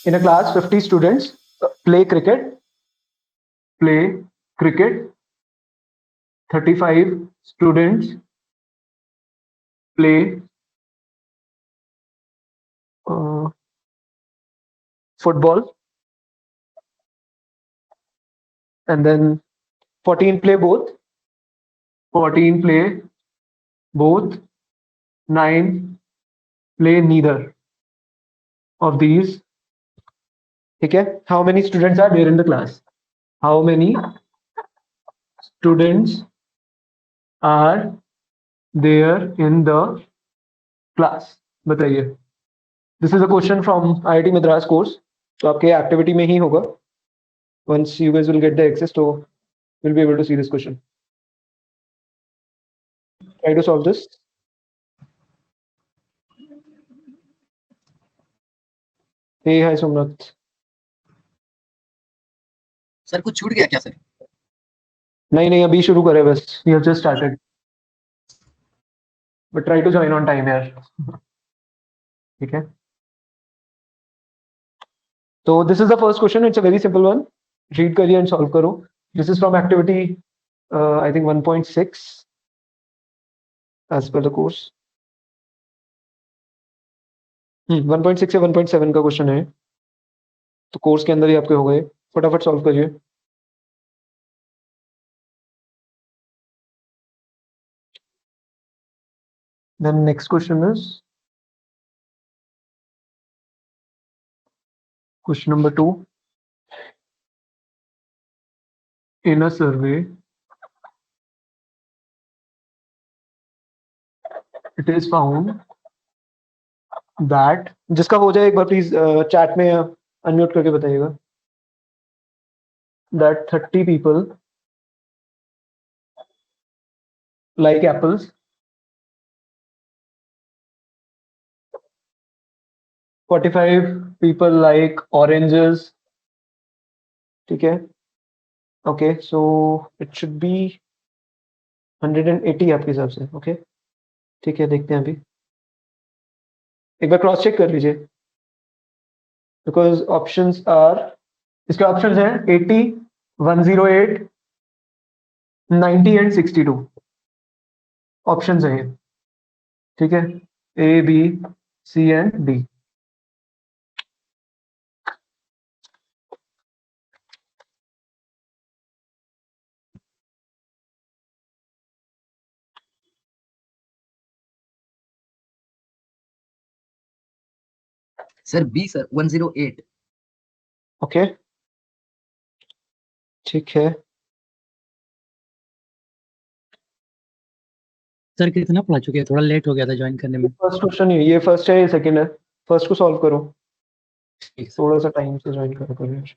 In a class, 50 students play cricket. 35 students play uh, football, and then 14 play both. 14 play both. 9 play neither of these. Okay. How many students are there in the class? How many students are there in the class? बताइए. This is a question from IIT Madras course. तो आपके activity में ही होगा. Once you guys will get the access, so you'll be able to see this question. Try to solve this. Hey, hi Somnath. Sir कुछ छूट गया क्या sir? नहीं अभी शुरू करे बस. We have just started. But try to join on time यार. ठीक है. So this is the first question. It's a very simple one. Read करिए and solve करो. This is from activity I think 1.6 as per the course. 1.6 या 1.7 का question है. तो course के अंदर ही आपके हो गए. फटाफट सॉल्व करिए. Then next question is question number 2. In a survey, it is found that जिसका हो जाए एक बार प्लीज चैट में अनम्यूट करके बताइएगा. That 30 people like apples. 45 people like oranges. ठीक है. Okay, so it should be 180 आपके हिसाब से. ओके ठीक है, देखते हैं अभी. एक बार क्रॉस चेक कर लीजिए. बिकॉज ऑप्शंस आर, इसके ऑप्शंस हैं 80, 108, 90 एंड 62. ऑप्शंस हैं ये. ठीक है. A B C and D. Sir B sir 108. Okay ठीक है. सर कितना पढ़ा चुके हैं? थोड़ा लेट हो गया था ज्वाइन करने में. फर्स्ट क्वेश्चन ये फर्स्ट है, ये सेकंड है. फर्स्ट को सॉल्व करो. थोड़ा सा टाइम से ज्वाइन करो यार.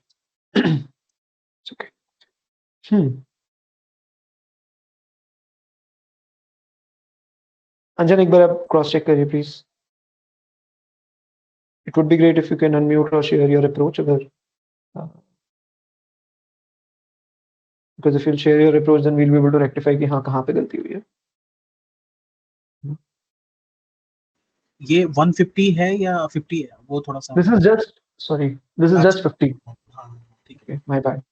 ओके. अंजन एक बार आप क्रॉस चेक करिए please. It would be great if you can unmute और शेयर योर अप्रोच. अगर because if you'll share your approach then we'll be able to rectify कि हाँ कहाँ पे गलती हुई है. ये 150 है या 50 है? वो थोड़ा सा. This is just sorry. This is just 50. हाँ ठीक है. Okay, my bad.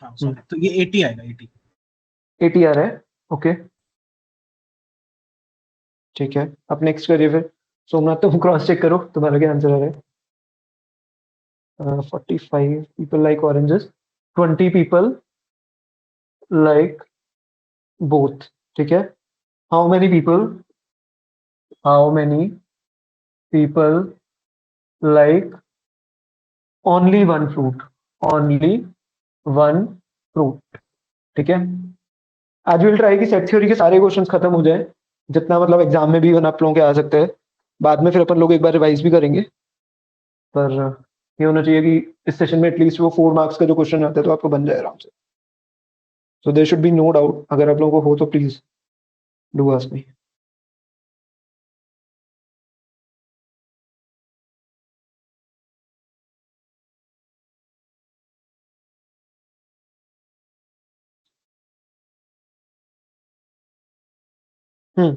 हाँ sorry. तो ये 80 आएगा. 80 आ रहा है. ओके ठीक है. अब नेक्स्ट करिए फिर. सोमनाथ तुम क्रॉस चेक करो तुम्हारा क्या आंसर आ रहा है. 45 people like oranges. 20 people like both. ठीक है. How many people like only one fruit? Only one fruit. ठीक है. आज विल ट्राई कि सेट थ्योरी के सारे क्वेश्चंस खत्म हो जाए, जितना मतलब एग्जाम में भी आप लोगों के आ सकते हैं. बाद में फिर अपन लोग एक बार रिवाइज भी करेंगे. पर ये होना चाहिए कि इस सेशन में एटलीस्ट वो 4 मार्क्स का जो क्वेश्चन आता है तो आपको बन जाए आराम से. So there should be no doubt. अगर आप लोगों को हो तो please do ask me.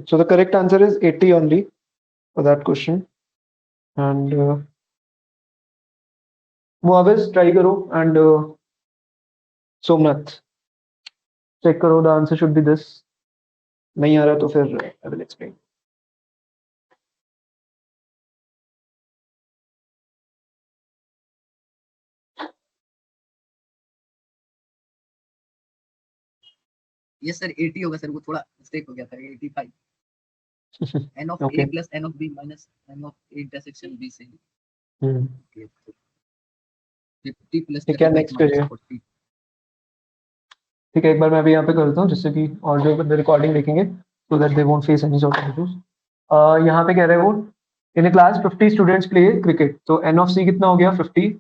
So the correct answer is 80 only for that question. And Muawiz try करो एंड सोमनाथ चेक करो, the answer should be this. नहीं आ रहा तो फिर आई विल एक्सप्लेन। ये सर 80 होगा सर, वो थोड़ा मिस्टेक हो गया था, 85 n of Okay. a plus n of b minus n of a intersection b से 50 plus ठीक है, 35 next minus करिए। 40। ठीक है, एक बार मैं अभी यहाँ पे करता हूँ जिससे कि और जो बंदे रिकॉर्डिंग देखेंगे so that they won't face any sort of issues. यहाँ पे कह रहे हैं वो in class 50 students play cricket, तो एन ऑफ सी कितना हो गया 50।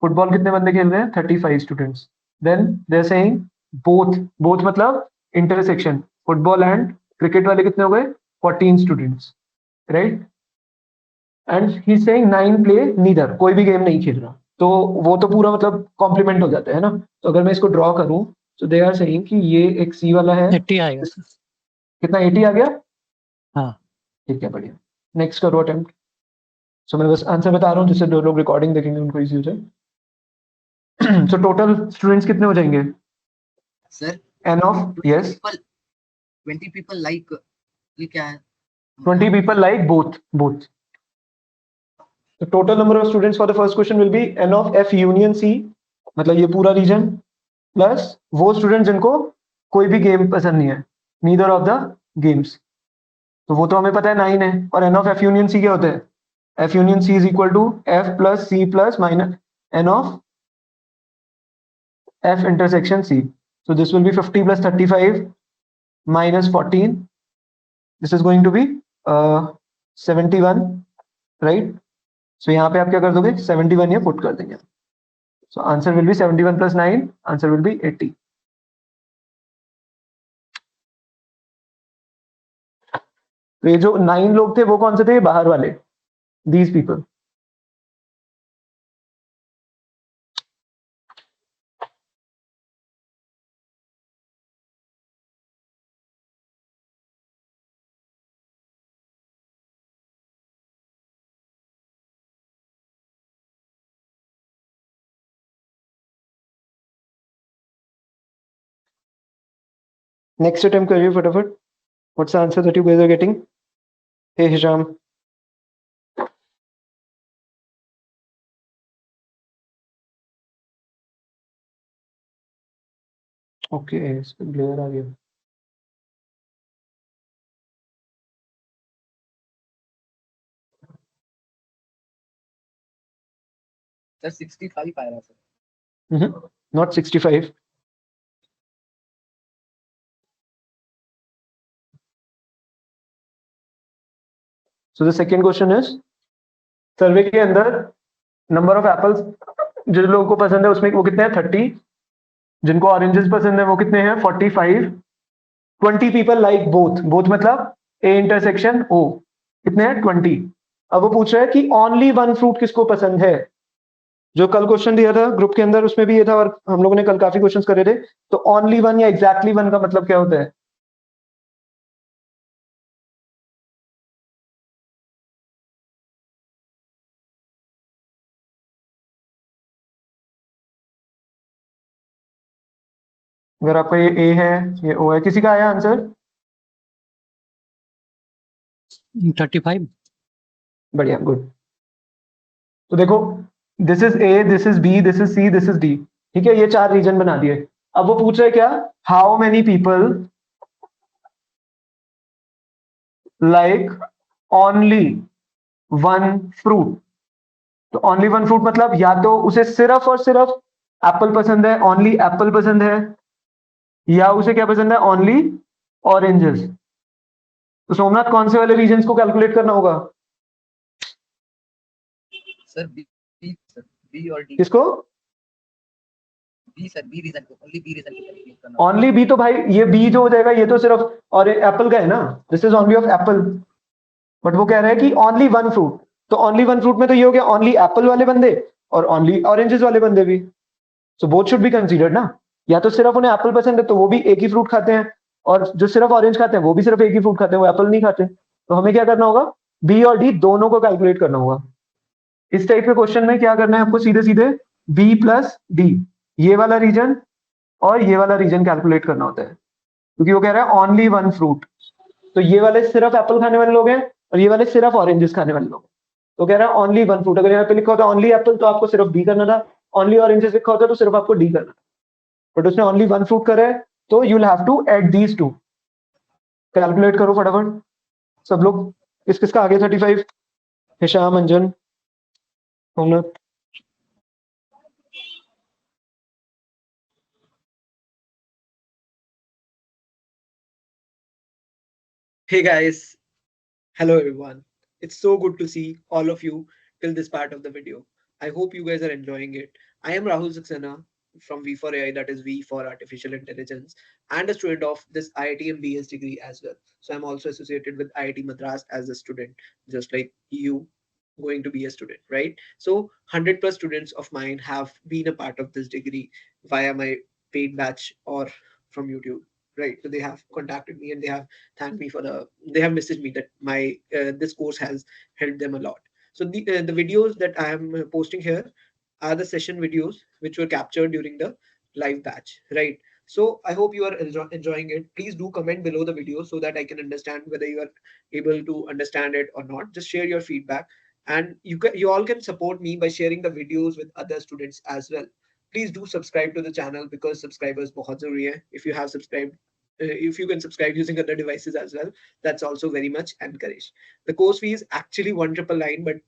फुटबॉल कितने बंदे खेल रहे हैं 35 students. Then they are saying both, both मतलब इंटरसेक्शन फुटबॉल एंड क्रिकेट वाले कितने हो गए 14 students, right. And he saying 9 play neither, कोई भी गेम नहीं खेल रहा, तो वो तो पूरा मतलब कॉम्प्लीमेंट हो जाता है ना। तो अगर मैं इसको ड्रॉ करूं तो दे आर सेइंग कि ये एक सी वाला है, 80 आएगा सर। कितना 80 आ गया। हाँ। ठीक है, बढ़िया। नेक्स्ट करो अटेम्प्ट। सो मैं बस आंसर बता रहा हूँ जिससे जो लोग रिकॉर्डिंग देखेंगे उनको इजी हो जाए। सो टोटल स्टूडेंट्स कितने हो जाएंगे sir n of, yes 20 people like, ये क्या है 20 people like both. The total number of students for the first question will be n of f union c, मतलब ये पूरा रीजन प्लस वो स्टूडेंट जिनको कोई भी गेम पसंद नहीं है, नीदर ऑफ द गेम्स, तो वो तो हमें पता है 9 है। और n of F union C क्या होता है, F union C is equal to F plus C plus minus N of F intersection C. So this will be 50 plus 35 minus 14. This is going to be 71, right? So यहाँ पे आप क्या कर दोगे 71 ये पुट कर देंगे। So answer will be 71 plus 9, answer will be 80. तो ये जो 9 लोग थे वो कौन से थे, बाहर वाले, these people. Next attempt करिए फटाफट। What's the answer that you guys are getting? Hey Hisham. Okay, इस पे glare आ गया। सर 65 आया sir. Not 65. So the second question is, सर्वे के अंदर नंबर ऑफ एप्पल्स जिन लोगों को पसंद है उसमें वो कितने हैं 30, जिनको ऑरेंजेस पसंद है वो कितने हैं 45, 20 पीपल लाइक बोथ मतलब ए इंटरसेक्शन ओ, कितने हैं 20। अब वो पूछ रहा है कि ओनली वन फ्रूट किसको पसंद है। जो कल क्वेश्चन दिया था ग्रुप के अंदर उसमें भी ये था और हम लोगों ने कल काफी क्वेश्चंस करे थे। तो ओनली वन या एग्जैक्टली वन का मतलब क्या होता है। अगर आपका ये ए है ये ओ है, किसी का आया आंसर 35। बढ़िया, गुड। तो देखो this is A, this is B, this is C, this is D, ठीक है, ये 4 रीजन बना दिए। अब वो पूछ रहे क्या, how many people like only one fruit. तो ओनली वन फ्रूट मतलब या तो उसे सिर्फ और सिर्फ एप्पल पसंद है, ओनली एप्पल पसंद है, या उसे क्या पसंद है ओनली ऑरेंजेस। तो सोमनाथ कौन से वाले रीजन्स को कैलकुलेट करना होगा, सर बी और डी। किसको, बी सर, बी रीजन को, ओनली बी रीजन को कैलकुलेट करना। ओनली बी, तो भाई ये बी जो हो जाएगा ये तो सिर्फ और एप्पल का है ना, this is only of Apple. But वो कह रहा है कि ओनली वन फ्रूट, तो ओनली वन फ्रूट में तो ये हो गया ओनली एप्पल वाले बंदे और ओनली ऑरेंजेस वाले बंदे भी। So both should be considered ना, या तो सिर्फ उन्हें एप्पल पसंद है तो वो भी एक ही फ्रूट खाते हैं, और जो सिर्फ ऑरेंज खाते हैं वो भी सिर्फ एक ही फ्रूट खाते हैं, वो एप्पल नहीं खाते। तो हमें क्या करना होगा, बी और डी दोनों को कैलकुलेट करना होगा। इस टाइप के क्वेश्चन में क्या करना है आपको, सीधे सीधे बी प्लस डी, ये वाला रीजन और ये वाला रीजन कैलकुलेट करना होता है, क्योंकि वो कह रहा है ओनली वन फ्रूट। तो ये वाले सिर्फ एप्पल खाने वाले लोग हैं और ये वाले सिर्फ ऑरेंजेस खाने वाले लोग हैं। तो कह रहा है ओनली वन फ्रूट। अगर यहाँ पे लिखा होता ओनली एप्पल तो आपको सिर्फ बी करना था, ओनली ऑरेंजेस लिखा होता तो सिर्फ आपको डी करना था, बट उसने ओनली वन फ्रूट करा है, तो you will have to add these two. Calculate करो फटाफट सब लोग। किस किसका आगे 35? Hisham, Anjan, Somnath. Hey guys, hello everyone. It's so good to see all of you till this part of the video. I hope you guys are enjoying it. I am Rahul Saxena from V for AI, that is V for Artificial Intelligence, and a student of this IIT BS degree as well. So I'm also associated with IIT Madras as a student, just like you going to be a student, right? So 100 plus students of mine have been a part of this degree via my paid batch or from YouTube, right? So they have contacted me and they have thanked me for they have messaged me that my this course has helped them a lot. So the videos that I am posting here are the session videos which were captured during the live batch, right? So I hope you are enjoying it. Please do comment below the video so that I can understand whether you are able to understand it or not. Just share your feedback, and you all can support me by sharing the videos with other students as well. Please do subscribe to the channel because subscribers bahut zaruri hai. If you have subscribed, if you can subscribe using other devices as well, that's also very much encouraged. The course fee is actually 1,999, but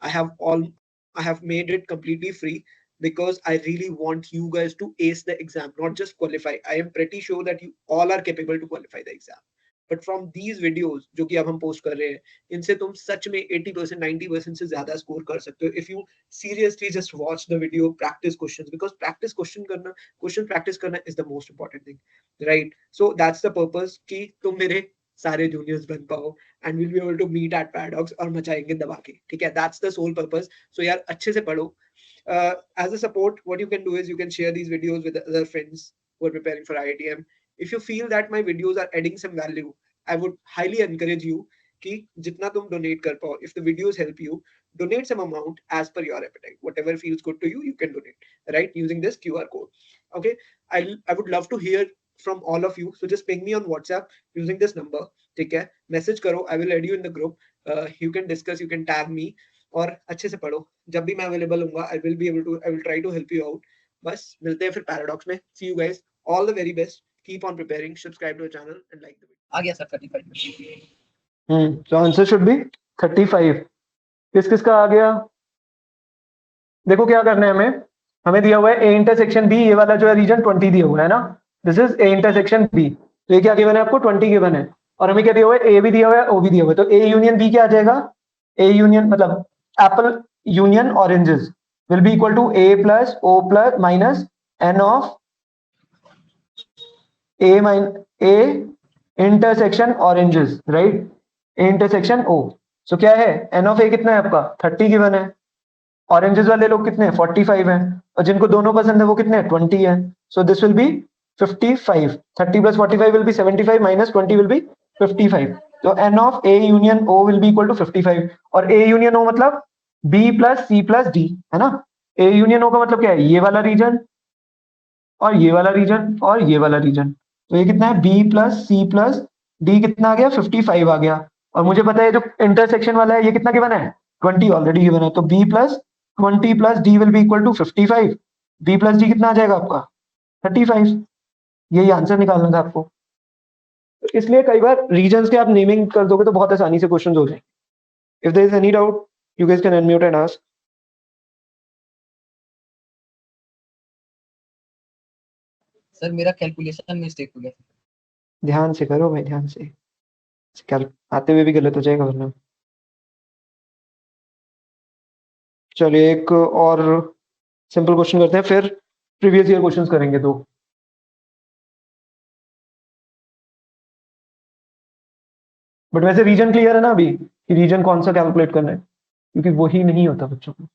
I have all I have made it completely free because I really want you guys to ace the exam, not just qualify. I am pretty sure that you all are capable to qualify the exam. But from these videos जो कि अब हम post कर रहे हैं, इनसे तुम सच में 80% 90% से ज्यादा स्कोर कर सकते हो if you seriously just watch the video, practice questions, because practice question practice करना is the most important thing, right? So that's the purpose कि तुम मेरे सारे जूनियर्स बन पाओ and we'll be able to meet at Paradox और मचाएंगे दबा के, ठीक है? That's the sole purpose. So यार अच्छे से पढ़ो. As a support, what you can do is you can share these videos with other friends who are preparing for IITM. If you feel that my videos are adding some value, I would highly encourage you कि जितना तुम donate कर पाओ. If the videos help you, donate some amount as per your appetite. Whatever feels good to you, you can donate, right? Using this QR code. Okay. I would love to hear from all of you. So just ping me on WhatsApp using this number. ठीक है? Message करो. I will add you in the group. You can discuss. You can tag me. और अच्छे से पढ़ो. जब भी मैं available होऊंगा, I will try to help you out. बस मिलते हैं फिर Paradox में. See you guys. All the very best. Keep on preparing. Subscribe to the channel and like the video. आ गया sir 35 So answer should B 35। किस किस का आ गया? देखो क्या करना है हमें। हमें दिया हुआ है ए इंटरसेक्शन बी, ये वाला जो है रीजन 20 दिया हुआ है ना, this is A intersection B. तो ये क्या गिवन है आपको? 20 गिवन है। और हमें क्या दिया हुआ है? ए भी दिया हुआ है, ओ भी दिया हुआ है। तो ए यूनियन बी क्या आ जाएगा? ए यूनियन मतलब apple union oranges will be equal to A plus O plus minus N of A intersection oranges, right? A intersection O. So क्या है? एन ऑफ ए कितना है आपका? 30 गिवन है। ऑरेंजेस वाले लोग कितने हैं? 45 हैं। और जिनको दोनों पसंद है वो कितने हैं? 20 हैं। So this will be 55। 30 plus 45 will be 75 minus 20 will be 55। तो n of A union O will be equal to 55। और ए यूनियन ओ मतलब B plus C plus D, है ना? ए यूनियन ओ का मतलब क्या है? ये वाला रीजन और ये वाला रीजन और ये वाला रीजन। तो ये कितना है? B plus C plus D कितना आ गया? 55 आ गया। और मुझे पता है जो इंटरसेक्शन वाला है ये कितना गिवन है? 20 ऑलरेडी गिवन है। तो B plus 20 plus D will be equal to 55। B plus D कितना आ जाएगा आपका? 35। यही आंसर निकालना था आपको। तो इसलिए कई बार रीजन्स के आप नेमिंग कर दोगे तो बहुत आसानी से क्वेश्चन हो जाएंगे। If there is any doubt you guys can unmute and ask. Sir मेरा कैलकुलेशन मिस्टेक हो गया। ध्यान से करो भाई, ध्यान से। कल आते हुए भी गलत हो जाएगा वरना। चलिए एक और सिंपल क्वेश्चन करते हैं, फिर प्रीवियस ईयर क्वेश्चंस करेंगे दो। बट वैसे रीजन क्लियर है ना अभी कि रीजन कौन सा कैलकुलेट करना है, क्योंकि वही नहीं होता बच्चों को।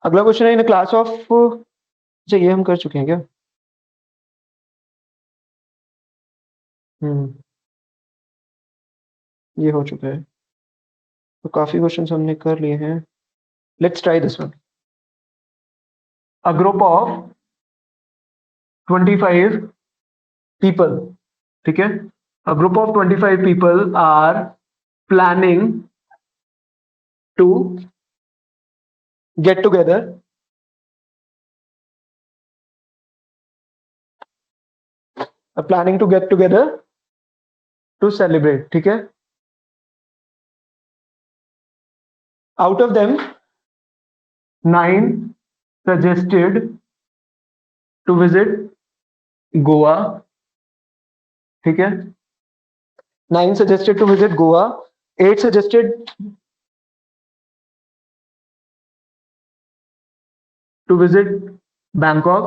अगला क्वेश्चन है इन क्लास ऑफ, अच्छा ये हम कर चुके हैं क्या? ये हो चुका है, तो काफी क्वेश्चंस हमने कर लिए हैं. Let's try this one. A group of 25 people, ठीक है? A group of 25 people are planning to get together to celebrate, ठीक है? Out of them 9 suggested to visit Goa, ठीक है? 9 suggested to visit Goa, 8 suggested to visit Bangkok,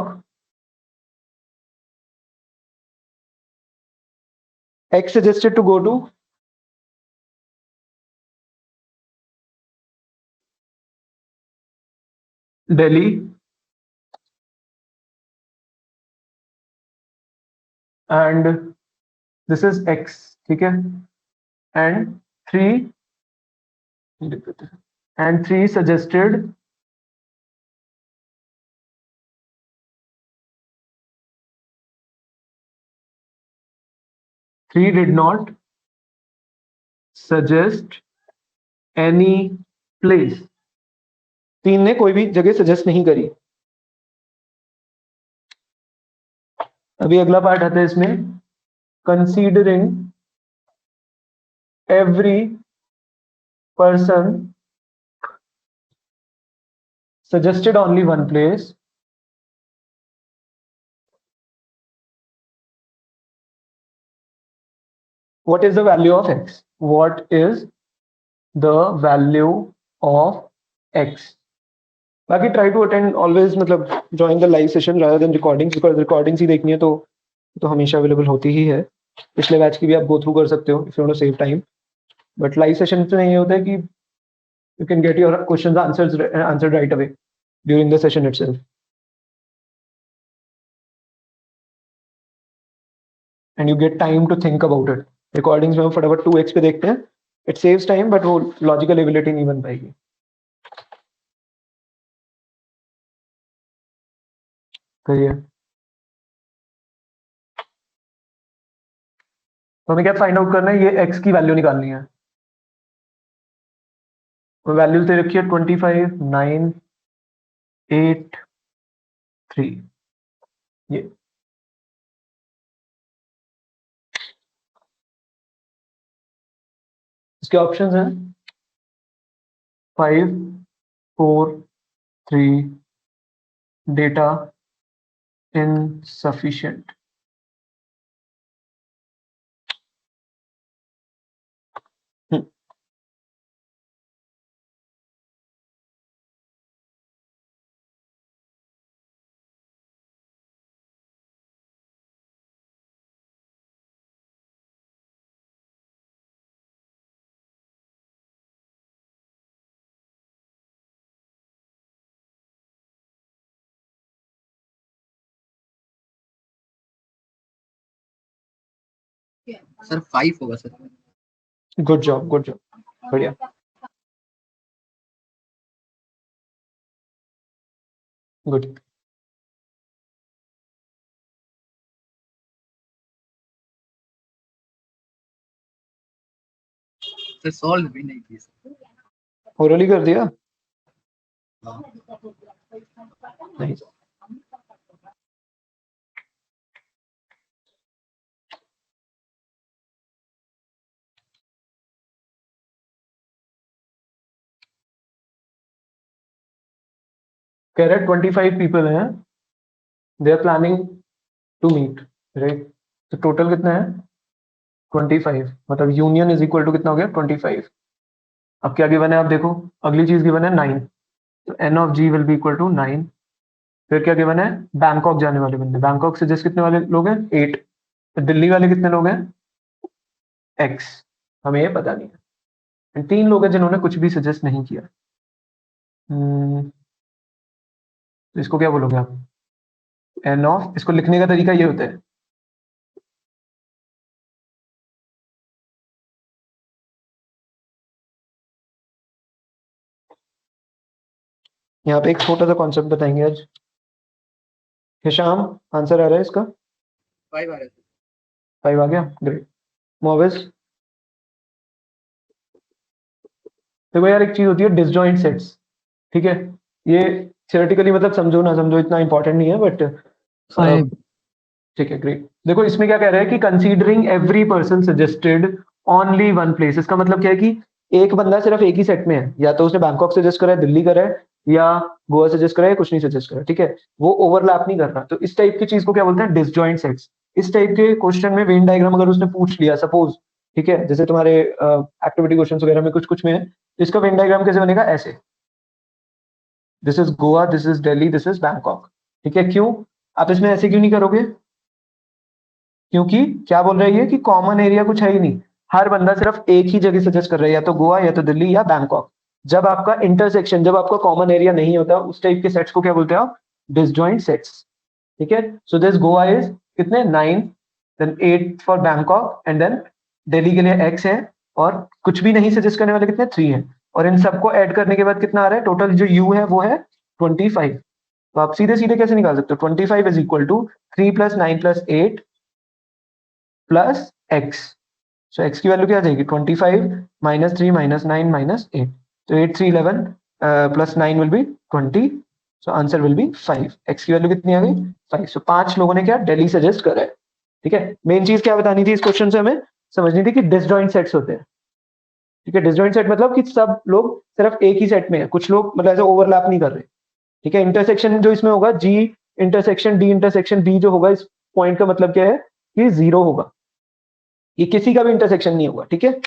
X suggested to go to Delhi, and this is X, ठीक है? And 3 suggested three did not suggest any place. 3 ने कोई भी जगह suggest नहीं करी. अभी अगला पार्ट आता है इसमें, considering every person suggested only one place, what is the value of X? What is the value of X? बाकी try to attend always, मतलब join the live session rather than recordings, because recordings ही देखनी है तो हमेशा available होती ही है. पिछले batch की भी आप go through कर सकते हो if you want to save time. But live session में ये होता है कि you can get your questions answered right away during the session itself. And you get time to think about it. Recordings में हम फटाफट 2x पे देखते हैं. It saves time, but वो logical ability नहीं बन पाएगी. करिए. तो हमें क्या फाइंड आउट करना है? ये x की वैल्यू निकालनी है. तो वैल्यूज दे रखी है 25, 9, 8, 3. ये इसके ऑप्शंस हैं 5, 4, 3, डेटा insufficient. सर 5 होगा सर. गुड जॉब, बढ़िया. गुड. सर सॉल्व भी नहीं किया सर. ओरली कर दिया. हाँ. नहीं. कह रहे 25 पीपल हैं, they are planning to meet, right? तो टोटल कितना है? 25. मतलब यूनियन इज इक्वल टू कितना हो गया? 25. अब क्या गिवन है? आप देखो, अगली चीज गिवन है 9, तो n of G will be equal to 9. फिर क्या गिवन है? बैंकॉक जाने वाले बंदे. बैंकॉक से जस्ट कितने वाले लोग हैं? 8. तो दिल्ली वाले कितने लोग हैं? एक्स. हमें ये पता नहीं है. 3 लोग हैं जिन्होंने कुछ भी सजेस्ट नहीं किया. तो इसको क्या बोलोगे आप? एन ऑफ, इसको लिखने का तरीका ये होता है, यहाँ पे एक छोटा सा कॉन्सेप्ट बताएंगे आज। हिशाम, आंसर आ रहा है इसका? 5 आ रहा है सर। 5 आ गया, ग्रेट। मोविस, देखो यार एक चीज होती है डिसजॉइंट सेट्स, ठीक है, ये थियोरेटिकली मतलब समझो ना समझो इतना इंपॉर्टेंट नहीं है, बट 5 ठीक है, ग्रेट। देखो इसमें क्या कह रहा है कि considering every person suggested only one place, इसका मतलब क्या है कि एक बंदा सिर्फ एक ही सेट में है, या तो उसने बैंकॉक सजेस्ट करा है, दिल्ली करा है, या गोवा सजेस्ट करा है, कुछ नहीं सजेस्ट करा, ठीक है, वो ओवरलैप नहीं कर रहा। तो इस टाइप की चीज को क्या बोलते हैं? Disjoint sets. इस टाइप के क्वेश्चन में वेन डायग्राम अगर उसने पूछ लिया सपोज, ठीक है, जैसे तुम्हारे एक्टिविटी क्वेश्चन वगैरह में कुछ कुछ में है, तो इसका वेन डायग्राम कैसे बनेगा? ऐसे, this is Goa, this is Delhi, this is Bangkok, ठीक है। क्यों आप इसमें ऐसे क्यों नहीं करोगे? क्योंकि क्या बोल रही है कि कॉमन एरिया कुछ है ही नहीं, हर बंदा सिर्फ एक ही जगह सजेस्ट कर रहा है, या तो गोवा, या तो दिल्ली, या बैंकॉक। जब आपका इंटरसेक्शन, जब आपका कॉमन एरिया नहीं होता, उस टाइप के सेट्स को क्या बोलते हैं आप? डिसजॉइंट सेट्स, ठीक है। सो दिस गोवा इज कितने? 9, then 8 for Bangkok, and then Delhi के लिए x है, और कुछ भी नहीं सजेस्ट करने वाले कितने? 3 है, और इन सबको ऐड करने के बाद कितना आ रहा है? टोटल जो u है वो है 25। तो आप सीधे सीधे कैसे निकाल सकते हो? 25 is equal to 3 plus 9 plus 8 plus x. So x की वैल्यू क्या आ जाएगी? 25 माइनस 3 माइनस 9 माइनस 8, तो 8 3 11 plus 9 will be 20, so answer will be 5। X की वैल्यू कितनी आ गई? 5। सो 5 लोगों ने क्या दिल्ली सजेस्ट करा है, ठीक है। मेन चीज क्या बतानी थी इस क्वेश्चन से हमें समझनी थी कि डिसजॉइंट सेट्स होते हैं, ठीक है। डिसजॉइंट सेट मतलब कि सब लोग सिर्फ एक ही सेट में है, कुछ लोग मतलब ऐसे ओवरलैप नहीं कर रहे, ठीक है। इंटरसेक्शन जो इसमें होगा, G intersection D intersection B जो होगा, इस पॉइंट का मतलब क्या है कि जीरो होगा, ये किसी का भी इंटरसेक्शन नहीं होगा, ठीक है।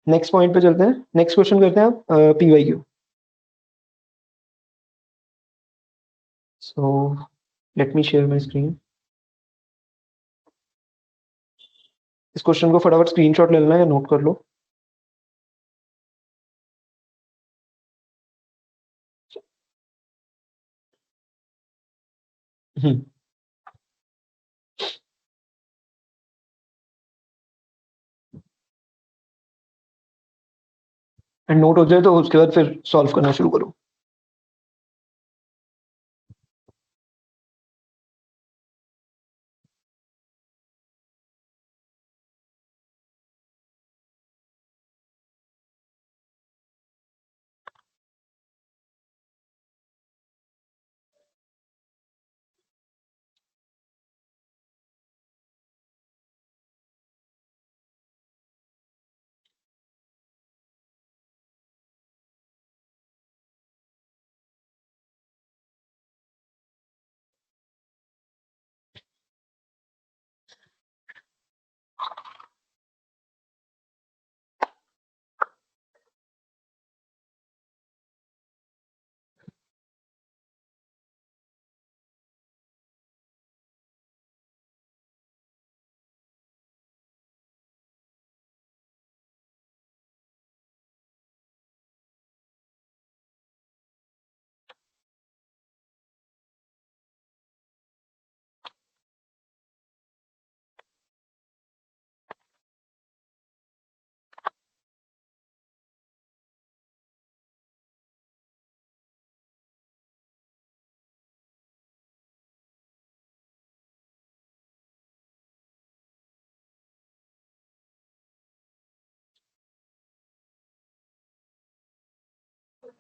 नेक्स्ट पॉइंट पे चलते हैं, नेक्स्ट क्वेश्चन करते हैं आप PYQ. So let me share my screen. इस क्वेश्चन को फटाफट स्क्रीनशॉट ले लेना या नोट कर लो। हम्म, एंड नोट हो जाए तो उसके बाद फिर सॉल्व करना शुरू करो।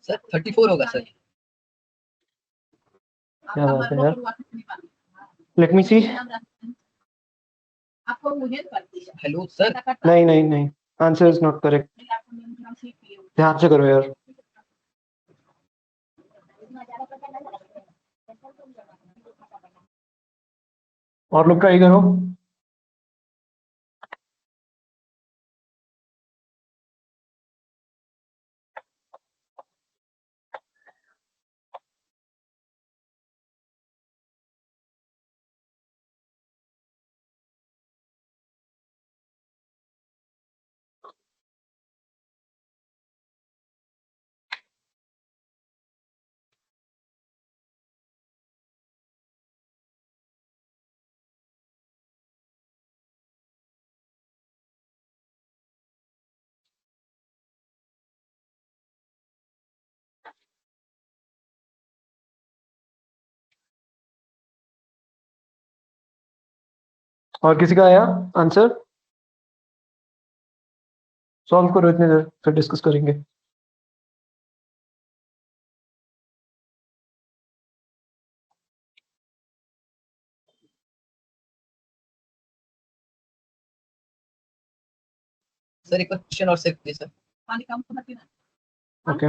सर 34 होगा सर। क्या बात है यार, let me see. Hello sir. नहीं नहीं नहीं, आंसर इज नॉट करेक्ट, ध्यान से करो यार। और लोग ट्राई करो। और किसी का आया आंसर? सॉल्व करो इतनी देर, फिर डिस्कस करेंगे। सर एक क्वेश्चन और sir please sir. Okay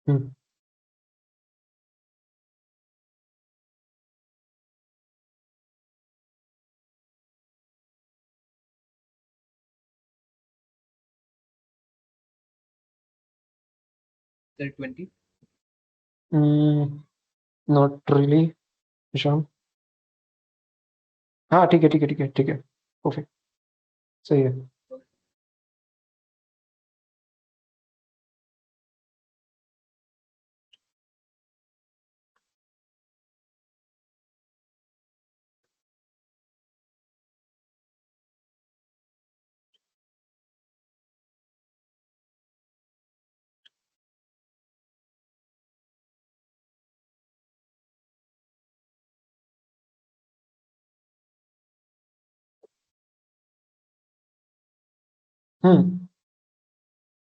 hmm sir 20 not really शाम। हाँ ठीक है ठीक है ठीक है ठीक है, परफेक्ट, सही है।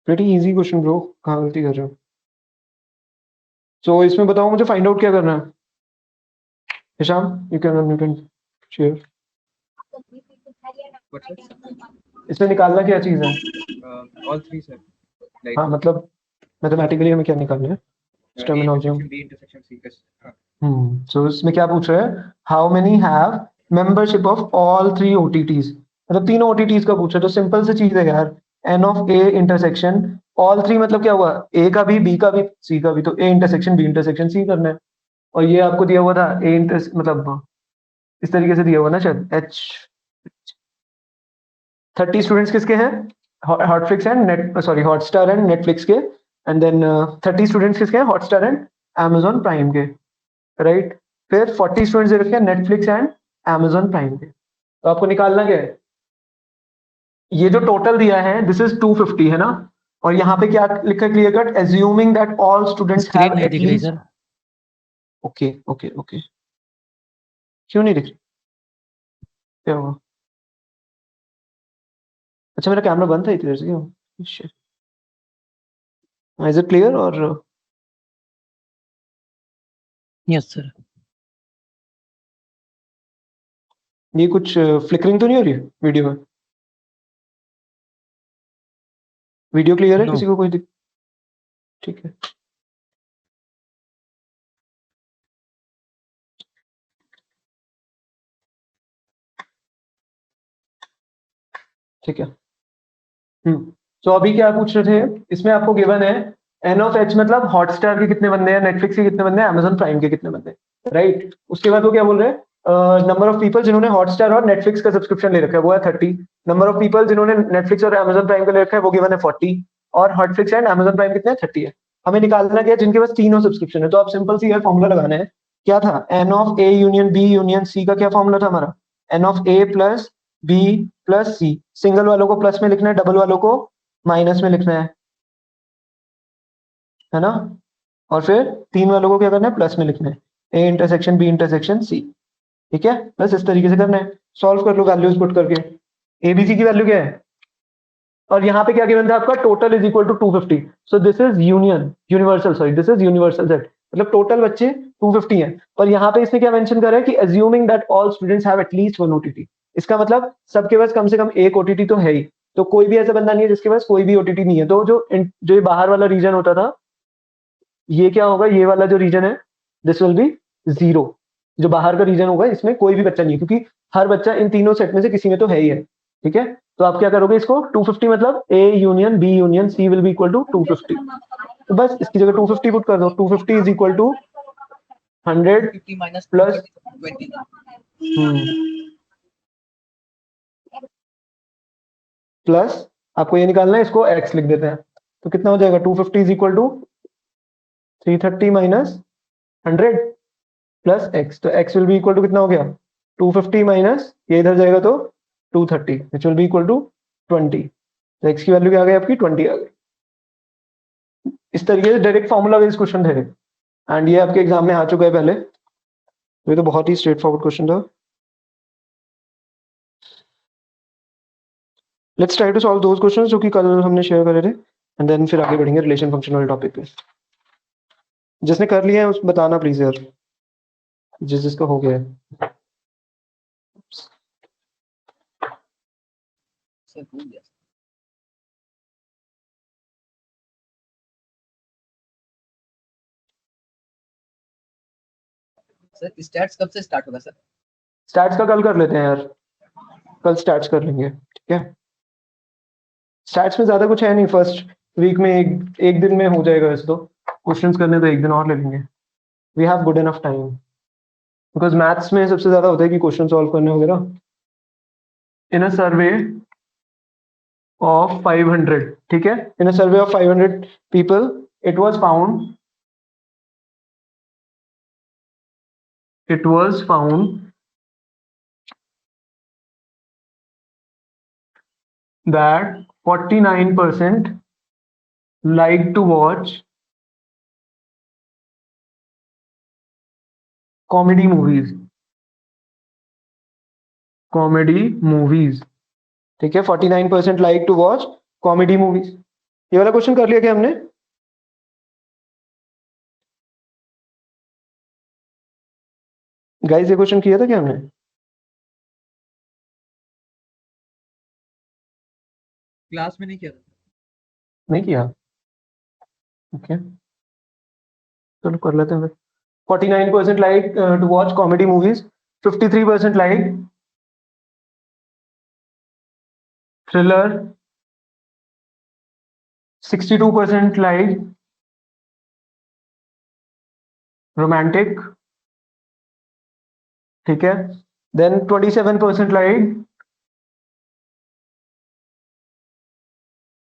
प्रीटी इजी क्वेश्चन ब्रो, कहाँ गलती कर रहे हो? सो इसमें बताओ मुझे फाइंड आउट क्या करना है। Hisham you can share. What's it? इसमें निकालना क्या चीज़ है? All three sir. Like हाँ मतलब मैथमेटिकली हमें क्या निकालना है? A terminology. intersection B intersection C. सो इसमें क्या पूछ रहा है? How many have membership of all three OTTs, मतलब तीनों ओटीटीज का पूछ रहा है। तो सिंपल सी चीज है यार, n of A intersection all three, मतलब क्या हुआ? ए का भी, बी का भी, सी का भी, तो A intersection B intersection C करना है। और ये आपको दिया हुआ था ए इंटर, मतलब इस तरीके से दिया हुआ ना शायद, एच 30 स्टूडेंट्स किसके हैं? Hotflix and net, sorry Hotstar and Netflix के। एंड देन 30 स्टूडेंट्स किसके हैं? हॉटस्टार एंड Amazon प्राइम के, राइट। फिर 40 स्टूडेंट्स दे रखे हैं नेटफ्लिक्स एंड Amazon प्राइम के। तो आपको निकालना क्या है? ये जो टोटल दिया है दिस इज 250 है ना, और यहाँ पे क्या लिखा है clear cut, assuming that all students screen have नहीं दिख रही at least. Sir. Okay okay okay, क्यों नहीं दिख रही? क्या हुआ? अच्छा मेरा कैमरा बंद था इतनी देर से, क्यों? Is it clear? और यस सर। ये कुछ फ्लिकरिंग तो नहीं हो रही है वीडियो में? वीडियो क्लियर है? नो। किसी को कोई ठीक है। ठीक है तो अभी क्या पूछ रहे थे? इसमें आपको गिवन है एन ऑफ एच, मतलब हॉटस्टार के कितने बंदे हैं, नेटफ्लिक्स के कितने बंदे हैं, Amazon प्राइम के कितने बंदे हैं, राइट। उसके बाद वो क्या बोल रहे हैं? नंबर ऑफ पीपल जिन्होंने हॉटस्टार और नेटफ्लिक्स का सब्सक्रिप्शन ले रखा है वो है 30। नंबर ऑफ पीपल जिन्होंने नेटफ्लिक्स और Amazon प्राइम का ले रखा है वो गिवन है 40। और हॉटफ्लिक्स एंड Amazon प्राइम कितने हैं? 30 है। हमें निकालना क्या है? जिनके पास तीनों सब्सक्रिप्शन है। तो आप सिंपल सी फॉर्मूला लगाना है। क्या था? N of A union B union C का क्या फॉर्मूला था हमारा? N of A plus B plus C. Single वालों को प्लस में लिखना है, डबल वालों को माइनस में लिखना है ना। और फिर तीन वालों को क्या करना है? प्लस में लिखना है, A intersection B intersection C. ठीक है, बस इस तरीके से करना है। सॉल्व कर लो वैल्यूज पुट करके। एबीसी की वैल्यू क्या है? और यहाँ पे क्या गिवन था आपका? Total is equal to 250। So this is universal, sorry this is universal set, मतलब टोटल बच्चे 250 हैं। पर यहाँ पे इसने क्या मेंशन करा है कि assuming that all students have at least one OTT. इसका मतलब सबके पास कम से कम एक ओटीटी तो है ही। तो कोई भी ऐसा बंदा नहीं है जिसके पास कोई भी ओटीटी नहीं है। तो जो ये बाहर वाला रीजन होता था, ये क्या होगा? ये वाला जो रीजन है दिस विल बी जीरो। जो बाहर का रीजन होगा इसमें कोई भी बच्चा नहीं है, क्योंकि हर बच्चा इन तीनों सेट में से किसी में तो है ही है। ठीक है, तो आप क्या करोगे इसको? 250 मतलब A union B union C will be equal to 250। तो बस इसकी जगह 250 पुट कर दो। 250 is equal to 100 50 minus plus 20. Plus आपको ये निकालना है, इसको x लिख देते हैं। तो कितना हो जाएगा? 250 is equal to 330 minus 100 plus x। तो x will be equal to कितना हो गया? 250 माइनस ये इधर जाएगा तो 230 which will be equal to 20। तो x की वैल्यू क्या आ गई आपकी? 20 आ गई। इस तरीके से डायरेक्ट फॉर्मूला बेस्ड क्वेश्चन थे एंड ये आपके एग्जाम में आ चुका है पहले, तो ये तो बहुत ही स्ट्रेट फॉरवर्ड क्वेश्चन था। Let's try to solve those questions जो कि कल हमने शेयर करे थे एंड देन फिर आगे बढ़ेंगे रिलेशन फंक्शन वाले टॉपिक पे। जिसने कर लिया है उस बताना प्लीज यार, जिसका हो गया है। सर भूल गया सर। स्टैट्स कब से स्टार्ट होगा सर? स्टैट्स का कल कर लेते हैं यार, कल स्टैट्स कर लेंगे, ठीक है। स्टैट्स में ज्यादा कुछ है नहीं, फर्स्ट वीक में एक दिन में हो जाएगा वैसे तो, क्वेश्चंस करने तो एक दिन और ले लेंगे, we have good enough time, because maths में सबसे ज्यादा होता है कि क्वेश्चन सॉल्व करने वगैरह। इन अ सर्वे ऑफ 500, ठीक है, in a survey of 500 people it was found that 49% like to watch comedy movies, ठीक है। 49% like to watch comedy movies. ये वाला क्वेश्चन कर लिया क्या हमने? गाइस ये क्वेश्चन किया था क्या हमने? क्लास में नहीं किया था। नहीं किया, ओके चलो कर लेते हैं फिर। 49% like to watch comedy movies, 53% like thriller, 62% like romantic, ठीक है। Then 27% like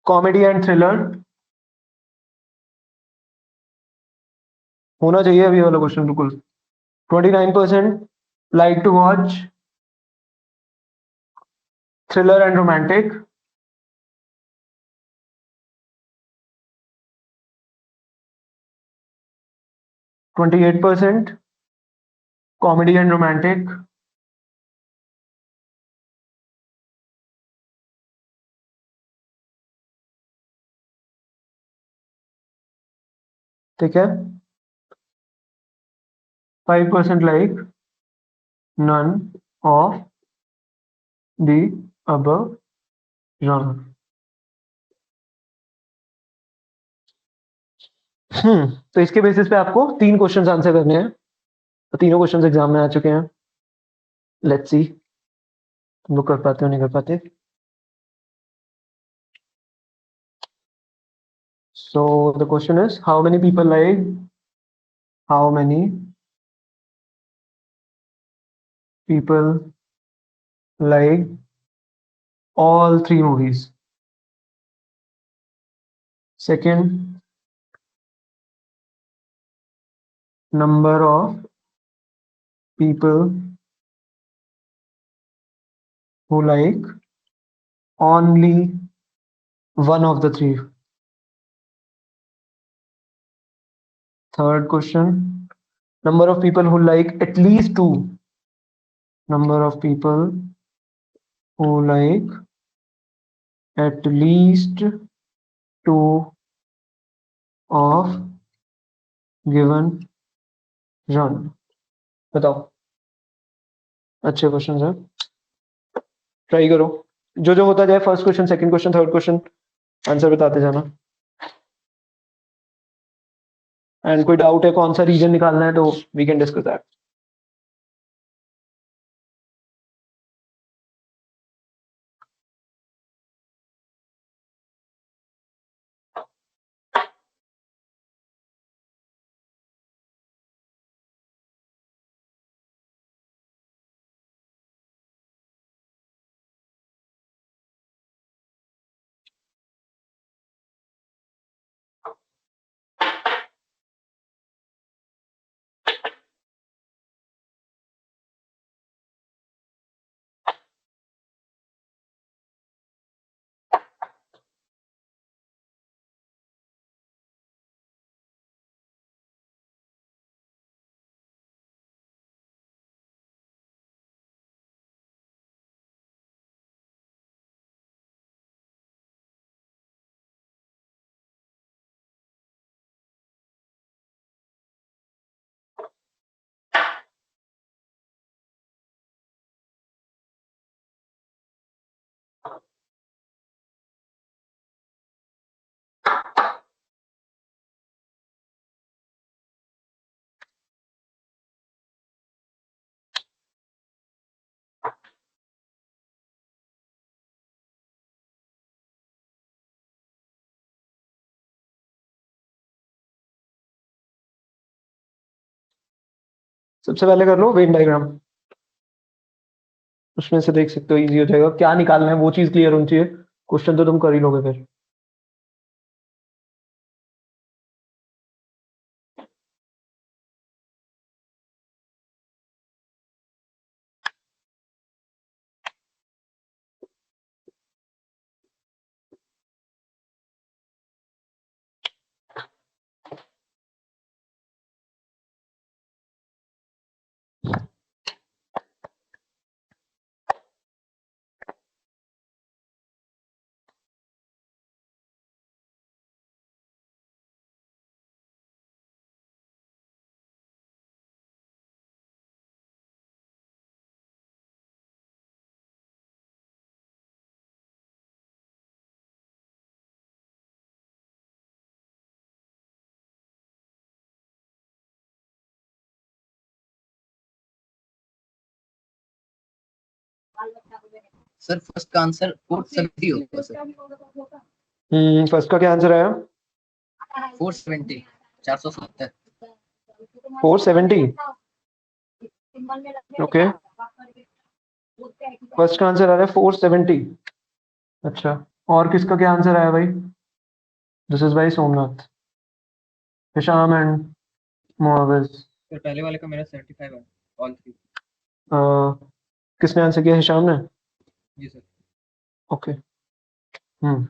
comedy and thriller. होना चाहिए अभी वाला क्वेश्चन बिल्कुल। 29% like to watch thriller and romantic, 28% comedy and romantic, ठीक है। 5% like none of the above genre। तो इसके बेसिस पे आपको 3 क्वेश्चंस आंसर करने हैं, तो तीनों क्वेश्चंस एग्जाम में आ चुके हैं। लेट्स सी तुम लोग कर पाते हो नहीं कर पाते। So the question is how many people like all 3 movies? Second, number of people who like only one of the 3. Third question, number of people who like at least 2. Number of people who like at least 2 of given genre। बताओ, अच्छे question है, try करो। जो जो होता जाए, first question, second question, third question, answer बताते जाना। एंड कोई डाउट है कौन सा रीजन निकालना है तो वी कैन डिस्कस दैट। सबसे पहले कर लो वेन डायग्राम, उसमें से देख सकते हो, इजी हो जाएगा। क्या निकालना है वो चीज क्लियर होनी चाहिए, क्वेश्चन तो तुम कर ही लोगे फिर। सर फर्स्ट का आंसर 470 होगा सर। फर्स्ट का क्या आंसर आया? 470 470। 470। ओके, फर्स्ट का आंसर आ रहा है 470। अच्छा, और किसका क्या आंसर आया भाई? दिस इज भाई सोमनाथ, हिशाम एंड मुआविज। सर पहले वाले का मेरा 75 है, ऑल थ्री। किसने आंसर किया? हिशाम ने। जी सर। ओके। हम्म,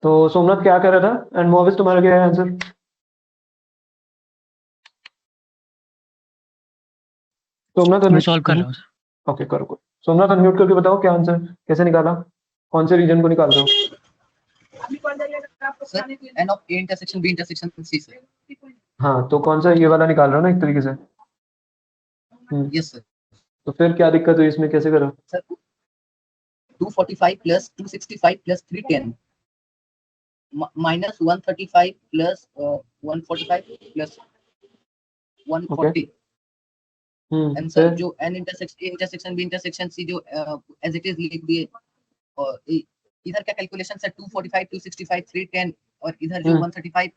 तो सोमनाथ क्या कर रहा था एंड मुआविज तुम्हारा क्या है आंसर? सोमनाथ मैं सॉल्व कर रहा हूँ सर। ओके, करो करो। सोमनाथ अनम्यूट करके बताओ क्या आंसर, कैसे निकाला, कौन से रीजन को निकाल रहे हो? Sir n of A intersection B intersection C sir. हाँ, तो कौन सा, ये वाला निकाल रहे हो ना एक तरीके से। Yes sir. तो फिर क्या दिक्कत हुई इसमें, कैसे करा? Sir 245 plus 265 plus 310 minus 135 plus 145 plus 140। And sir फिर जो n intersection B intersection C जो एज इट इज लिख दिए, और इधर का कैलकुलेशन सर 245 265 310, और इधर जो 135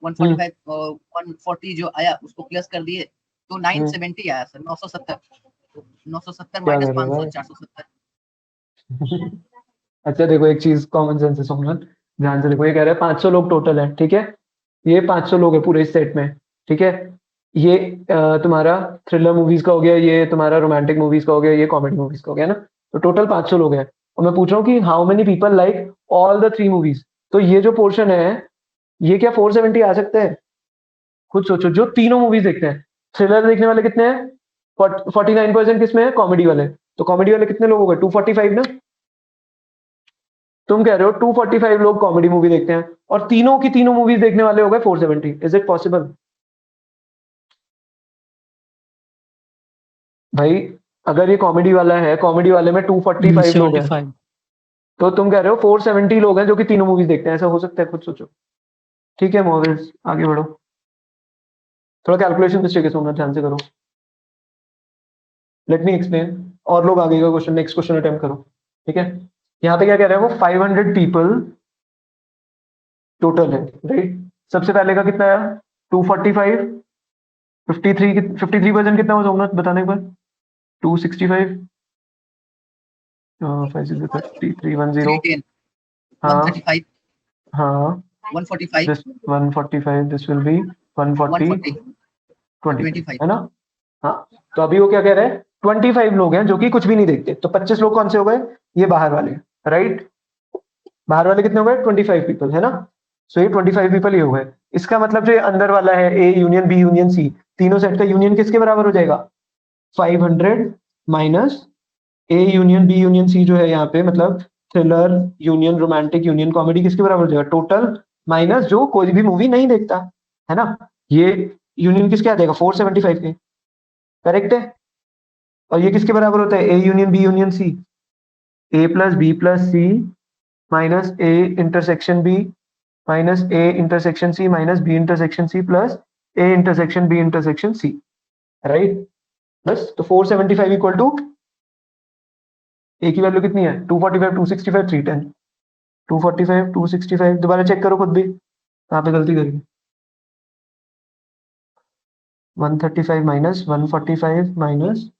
145 140 जो आया उसको प्लस कर दिए तो 970 आया सर। 970 970 क्या माइनस कर रहे हो 500 भाई? 470। अच्छा देखो, एक चीज कॉमन सेंस है सोमनाथ, ध्यान से देखो। ये कह रहे हैं 500 लोग टोटल है, ठीक है? ये 500 लोग है पूरे इस सेट में, ठीक है? ये तुम्हारा थ्रिलर मूवीज का हो गया, ये तुम्हारा रोमांटिक मूवीज का हो गया, ये कॉमेडी मूवीज का हो गया ना। तो टोटल 500 लोग हैं, और मैं पूछ रहा हूँ कि how many people like all the 3 movies. तो ये जो पोर्शन है, ये क्या 470 आ सकते हैं? खुद सोचो, जो तीनों मूवीज देखते हैं। थ्रिलर देखने वाले कितने हैं? 49% किसमें है? कॉमेडी वाले। तो कॉमेडी वाले कितने लोग हो गए? 245 ना। तुम कह रहे हो 245 लोग कॉमेडी मूवी देखते हैं, और तीनों की तीनों मूवीज देखने वाले हो गए 470। Is it possible? भाई अगर ये कॉमेडी वाला है, कॉमेडी वाले में 245 लोग हैं, 75। तो तुम कह रहे हो 470 लोग हैं जो कि तीनों मूवीज देखते हैं। ऐसा हो सकता है? खुद सोचो। ठीक है मोविल्स, आगे बढ़ो। थोड़ा कैलकुलेशन मिस्टेक है सोमनाथ, ध्यान से करो। Let me explain. और लोग आगे का क्वेश्चन, नेक्स्ट क्वेश्चन अटेम्प्ट करो, ठीक है? यहाँ पे क्या कह रहे हैं वो? 500 पीपल टोटल है, राइट? सबसे पहले का कितना आया? 245। 53% कितना हो सोमनाथ, बताने एक बार। 265 5 310। 310 हाँ 135 हाँ, 145 दिस 145, दिस विल बी 140 140 25, 25। है ना? हाँ, तो अभी वो क्या कह रहे हैं? 25 लोग हैं जो कि कुछ भी नहीं देखते। तो 25 लोग कौन से हो गए? ये बाहर वाले, राइट? बाहर वाले कितने हो गए? 25 पीपल, है ना? सो ये 25 पीपल ये हो गए। इसका मतलब जो ये अंदर वाला है, A union B union C, तीनों सेट का यूनियन किसके बराबर हो जाएगा? 500 minus A union B union C जो है यहाँ पे, मतलब thriller union romantic union comedy, किसके बराबर हो जाएगा? टोटल माइनस जो कोई भी मूवी नहीं देखता, है ना? ये यूनियन किसके आ जाएगा? 475 के, करेक्ट है? और ये किसके बराबर होता है? A union B union C, A plus B plus C minus A intersection B minus A intersection C minus B intersection C plus A intersection B intersection C, right? बस, तो 475 इक्वल टू ए की value कितनी है? 245 265 310। 245 265, दोबारा check करो खुद भी कहाँ पे गलती करी। 135 माइनस 145 माइनस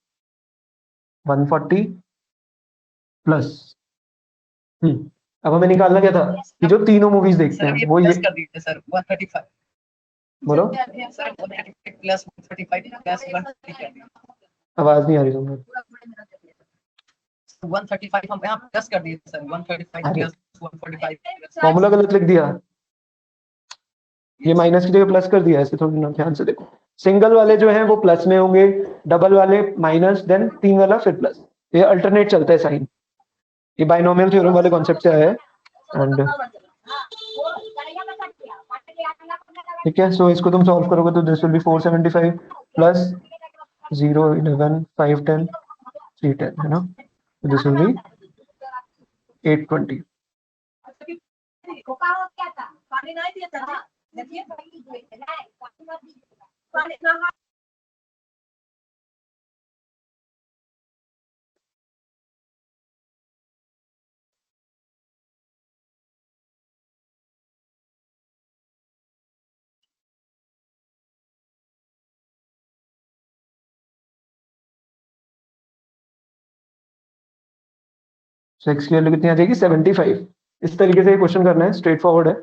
140 प्लस अब हमें निकालना क्या था कि जो तीनों मूवीज देखते सर हैं ये वो ये प्लस कर दीजिए सर 135 बोलो सर 135 प्लस 135 प्लस 135 आवाज नहीं आ रही तुमने 135 हम यहाँ प्लस कर दिए सर 135 अरे प्लस 145 फॉर्मूला गलत लिख दिया ये माइनस की जगह प्लस कर दिया ऐसे थोड़ी ना ध्यान से देखो सिंगल वाले जो हैं वो प्लस में होंगे डबल वाले माइनस देन तीन वाला फिर प्लस ये अल्टरनेट चलता है साइन ये बाइनोमियल थ्योरम वाले कॉन्सेप्ट से आया है एंड ठीक है सो इसको तुम सॉल्व करोगे तो दिस विल बी 475 प्लस 0 11 5 10 3 10 है ना this will B 820 so x की वैल्यू कितनी आ जाएगी 75 इस तरीके से ये क्वेश्चन करना है स्ट्रेट फॉरवर्ड है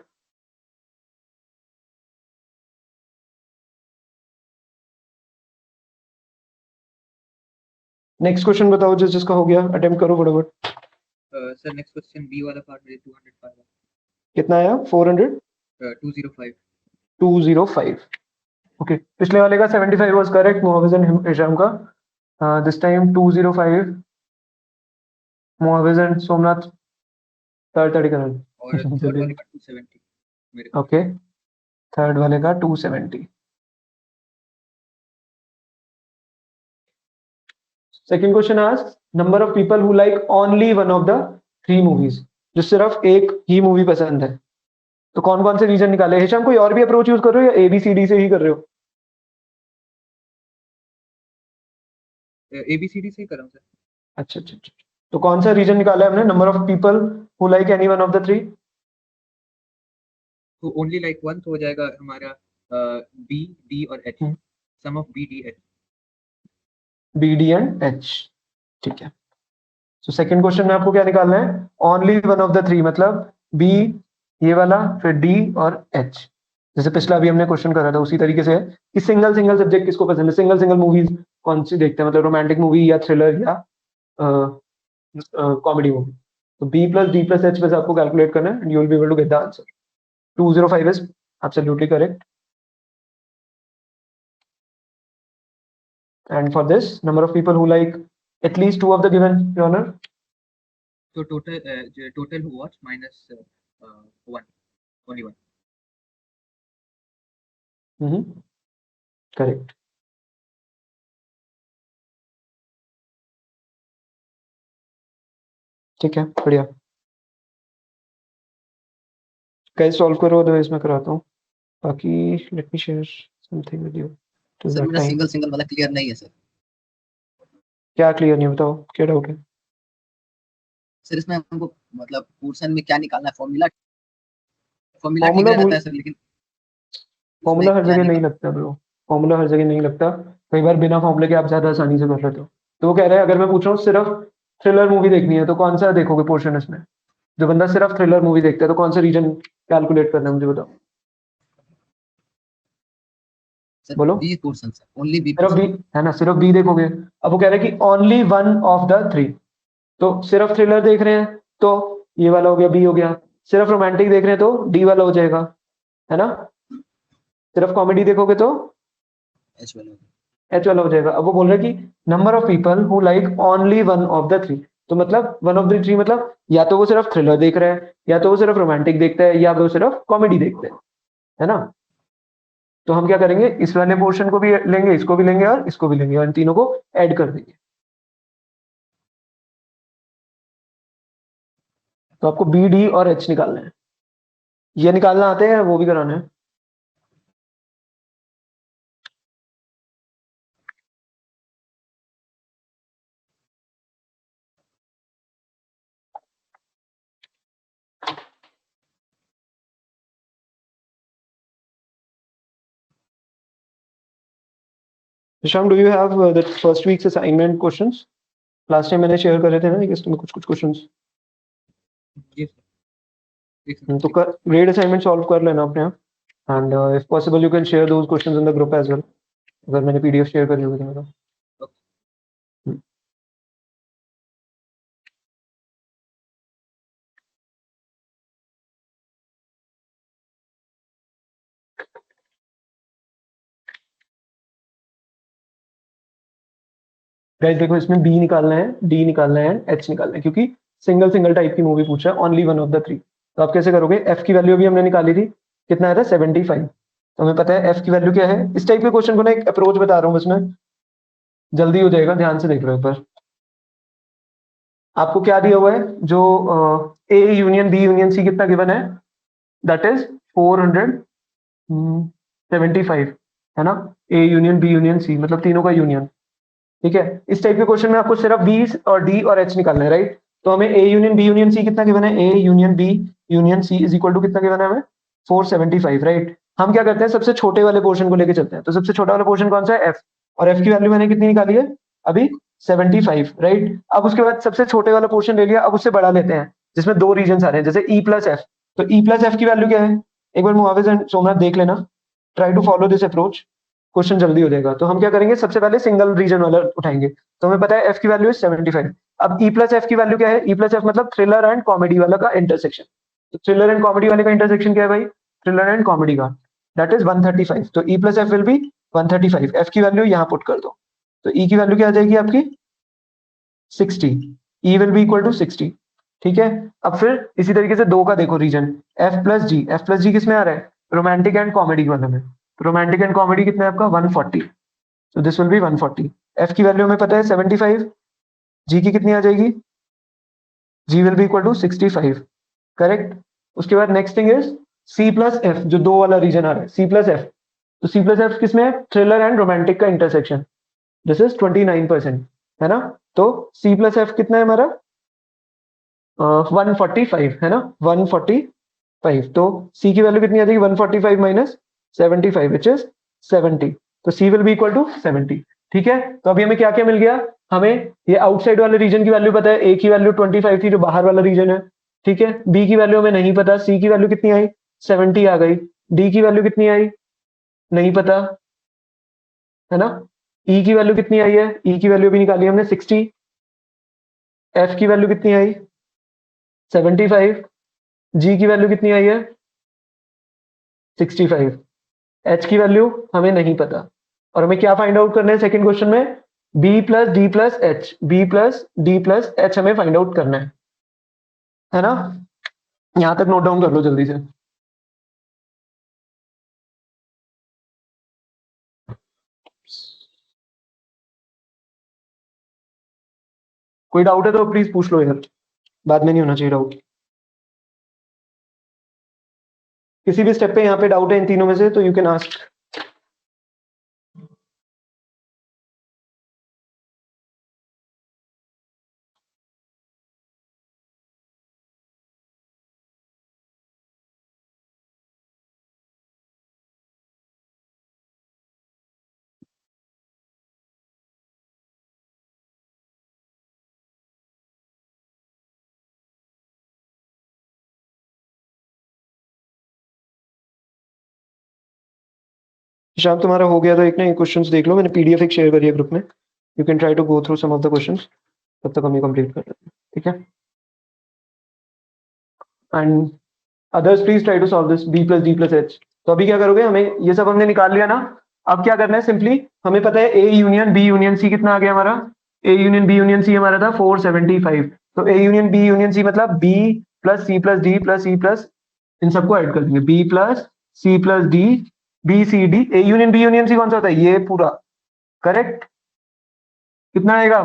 नेक्स्ट क्वेश्चन बताओ जिसका हो गया अटेम्प्ट करो फटाफट सर नेक्स्ट क्वेश्चन बी वाला पार्ट मेरे 205 है कितना आया 400 205 205 ओके पिछले वाले का 75 was correct Muawiz and Hisham का this time 205 Muawiz and Somnath third Karan और थर्ड वाले का 270 मेरे को ओके थर्ड वाले का 270 second question asks number of people who like only one of the three movies जो सिर्फ एक ही मूवी पसंद है तो कौन कौन से रीजन निकाले हिशाम कोई और भी अप्रोच यूज कर रहे हो या ABCD से ही कर रहे हो ABCD से ही कर रहा हूँ सर अच्छा अच्छा अच्छा तो कौन सा रीजन निकाला है हमने number of people who like any one of the three तो ओनली लाइक वन तो हो जाएगा हमारा B D और H sum of B D H BD and H ठीक है सो सेकंड क्वेश्चन में आपको क्या निकालना है only one of the three मतलब B ये वाला फिर D और H जैसे पिछला अभी हमने क्वेश्चन करा था उसी तरीके से है कि सिंगल सिंगल सब्जेक्ट किसको पसंद है सिंगल सिंगल मूवीज कौन सी देखते हैं मतलब रोमांटिक मूवी या थ्रिलर या कॉमेडी मूवी तो B plus D plus H बस आपको कैलकुलेट करना है and you will be able to get the answer 205 is absolutely correct. And for this, number of people who like at least two of the given genre. तो total who watch minus one only one Correct. ठीक है बढ़िया कैसे solve करो otherwise मैं कराता हूँ बाकी let me share something with you too sir that मेरा टाइम सिंगल सिंगल वाला क्लियर नहीं है सर क्या क्लियर नहीं बताओ क्या डाउट है सर इसमें हमको मतलब पोर्शन में क्या निकालना है फॉर्मूला फॉर्मूला ठीक फॉर्मूला रहता है सर लेकिन फॉर्मूला हर क्या जगह नहीं निकाल लगता ब्रो फॉर्मूला हर जगह नहीं लगता कई बार बिना फॉर्मूले के आप ज्यादा आसानी से कर लेते हो तो वो कह रहे हैं अगर मैं पूछ रहा हूँ सिर्फ थ्रिलर मूवी देखनी है तो कौन सा देखोगे पोर्शन इसमें जो बंदा सिर्फ थ्रिलर मूवी देखता है तो कौन सा रीजन कैलकुलेट करना है मुझे बताओ सर बोलो B portion sir only B सिर्फ बी है ना सिर्फ बी देखोगे अब वो कह रहे हैं कि only one of the three तो सिर्फ थ्रिलर देख रहे हैं तो ये वाला हो गया बी हो गया सिर्फ रोमांटिक देख रहे हैं तो डी वाला हो जाएगा है ना सिर्फ कॉमेडी देखोगे तो एच वाला एच वाला हो जाएगा अब वो बोल रहे हैं कि number of people who like only one of the three तो मतलब वन ऑफ द थ्री मतलब या तो वो सिर्फ थ्रिलर देख रहा है या तो वो सिर्फ रोमांटिक देखता है या वो सिर्फ कॉमेडी देखता है ना तो हम क्या करेंगे इस वाले पोर्शन को भी लेंगे इसको भी लेंगे और इसको भी लेंगे और इन तीनों को ऐड कर देंगे तो आपको बी डी और एच निकालना है ये निकालना आते हैं वो भी कराना है Sham, do you have the first week's assignment questions? Last time मैंने शेयर करे थे ना, I guess तुम्हें कुछ questions. जी सर तो grade assignment solve कर लेना अपने आप. And if possible, you can share those questions in the group as well. अगर मैंने PDF share करी होगी तो. गाइस देखो, इसमें B निकालना है, D निकालना है, H निकालना है, क्योंकि सिंगल टाइप की मूवी पूछा है, only one of the three. तो आप कैसे करोगे? F की वैल्यू भी हमने निकाली थी, कितना आया था? 75. तो हमें पता है F की वैल्यू क्या है. इस टाइप के क्वेश्चन को ना एक अप्रोच बता रहा हूँ इसमें, जल्दी हो जाएगा, ध्यान से देख लो एक बार. आपको क्या दिया हुआ है? जो A union B union C कितना गिवन है? दैट इज 475 है ना. A union B union C मतलब तीनों का यूनियन. ठीक है. इस टाइप के क्वेश्चन में आपको सिर्फ B और D और H निकालना है, राइट. तो हमें A union B union C कितना गिवन है? A union B union C is equal to कितना गिवन है हमें? 475, राइट. हम क्या करते हैं? सबसे छोटे वाले पोर्शन को लेके चलते हैं. तो सबसे छोटा वाला पोर्शन कौन सा है? F. और F की वैल्यू मैंने कितनी निकाली है अभी? 75, राइट. अब उसके बाद सबसे छोटे वाला पोर्शन ले लिया, अब उससे बड़ा लेते हैं जिसमें दो रीजन आ रहे हैं, जैसे E प्लस F. तो E प्लस F की वैल्यू क्या है? एक बार मुआविज एंड सोमनाथ देख लेना. Try to follow this approach, question जल्दी हो जाएगा. तो हम क्या करेंगे? सबसे पहले सिंगल रीजन वाला उठाएंगे. तो हमें पता है F की वैल्यू है 75. अब E प्लस F की वैल्यू क्या है? E प्लस F मतलब थ्रिलर एंड कॉमेडी वाला का इंटरसेक्शन. तो थ्रिलर एंड कॉमेडी वाले का इंटरसेक्शन क्या है भाई? थ्रिलर एंड कॉमेडी का, दैट इज 135. तो E plus F will be 135. F की वैल्यू यहाँ पुट कर दो. तो E की वैल्यू क्या आ जाएगी आपकी? 60. E will be equal to 60. ठीक है. अब फिर इसी तरीके से दो का देखो region, F plus G. F plus G किसमें आ रहा है? रोमांटिक एंड कॉमेडी वाले में. रोमांटिक एंड कॉमेडी कितना है आपका? 140. So this will be 140. F की वैल्यू हमें पता है 75. G की कितनी आ जाएगी? G will be equal to 65. Correct. उसके बाद next thing is C plus F, जो दो वाला रीजन आ रहा है, C प्लस F. तो C प्लस F किसमें है? थ्रिलर एंड रोमांटिक का इंटरसेक्शन. दिस इज 29%, है ना. तो C प्लस F कितना है हमारा? 145 है ना. 145. तो C की वैल्यू कितनी आ जाएगी? 145 माइनस 75 विच इज 70. तो C will be equal to 70. ठीक है. तो अभी हमें क्या क्या मिल गया? हमें ये आउटसाइड वाले रीजन की वैल्यू पता है. A की वैल्यू 25 थी, जो बाहर वाला रीजन है. ठीक है. B की वैल्यू हमें नहीं पता. C की वैल्यू कितनी आई? 70 आ गई. D की वैल्यू कितनी आई? नहीं पता, है ना. E की वैल्यू कितनी आई है? E की वैल्यू भी निकाली हमने 60. F की वैल्यू कितनी आई? 75. G की वैल्यू कितनी आई है? 65. H की वैल्यू हमें नहीं पता. और हमें क्या फाइंड आउट करना है सेकंड क्वेश्चन में? B plus D plus H. B plus D plus H हमें फाइंड आउट करना है ना. यहां तक नोट डाउन कर लो जल्दी से. कोई डाउट है तो प्लीज पूछ लो यार, बाद में नहीं होना चाहिए डाउट. किसी भी स्टेप पे यहाँ पे डाउट है इन तीनों में से तो यू कैन आस्क. शाम तुम्हारा हो गया तो एक ना ये क्वेश्चंस देख लो, मैंने PDF एक शेयर करी है ग्रुप में. You can try to go through some of the questions. तब तक हम ये कंप्लीट कर लेते हैं. ठीक है. And others please try to solve this B plus D plus H. तो अभी क्या करोगे? हमें ये सब हमने निकाल लिया ना. अब क्या करना है? सिंपली हमें पता है A union B union C कितना आ गया हमारा? A union B union C हमारा था 475. तो A union B union C मतलब B plus C plus D plus E plus, इन सबको ऐड कर देंगे. B plus C plus D, B C D. A union B union C कौन सा होता है? ये पूरा. करेक्ट. कितना आएगा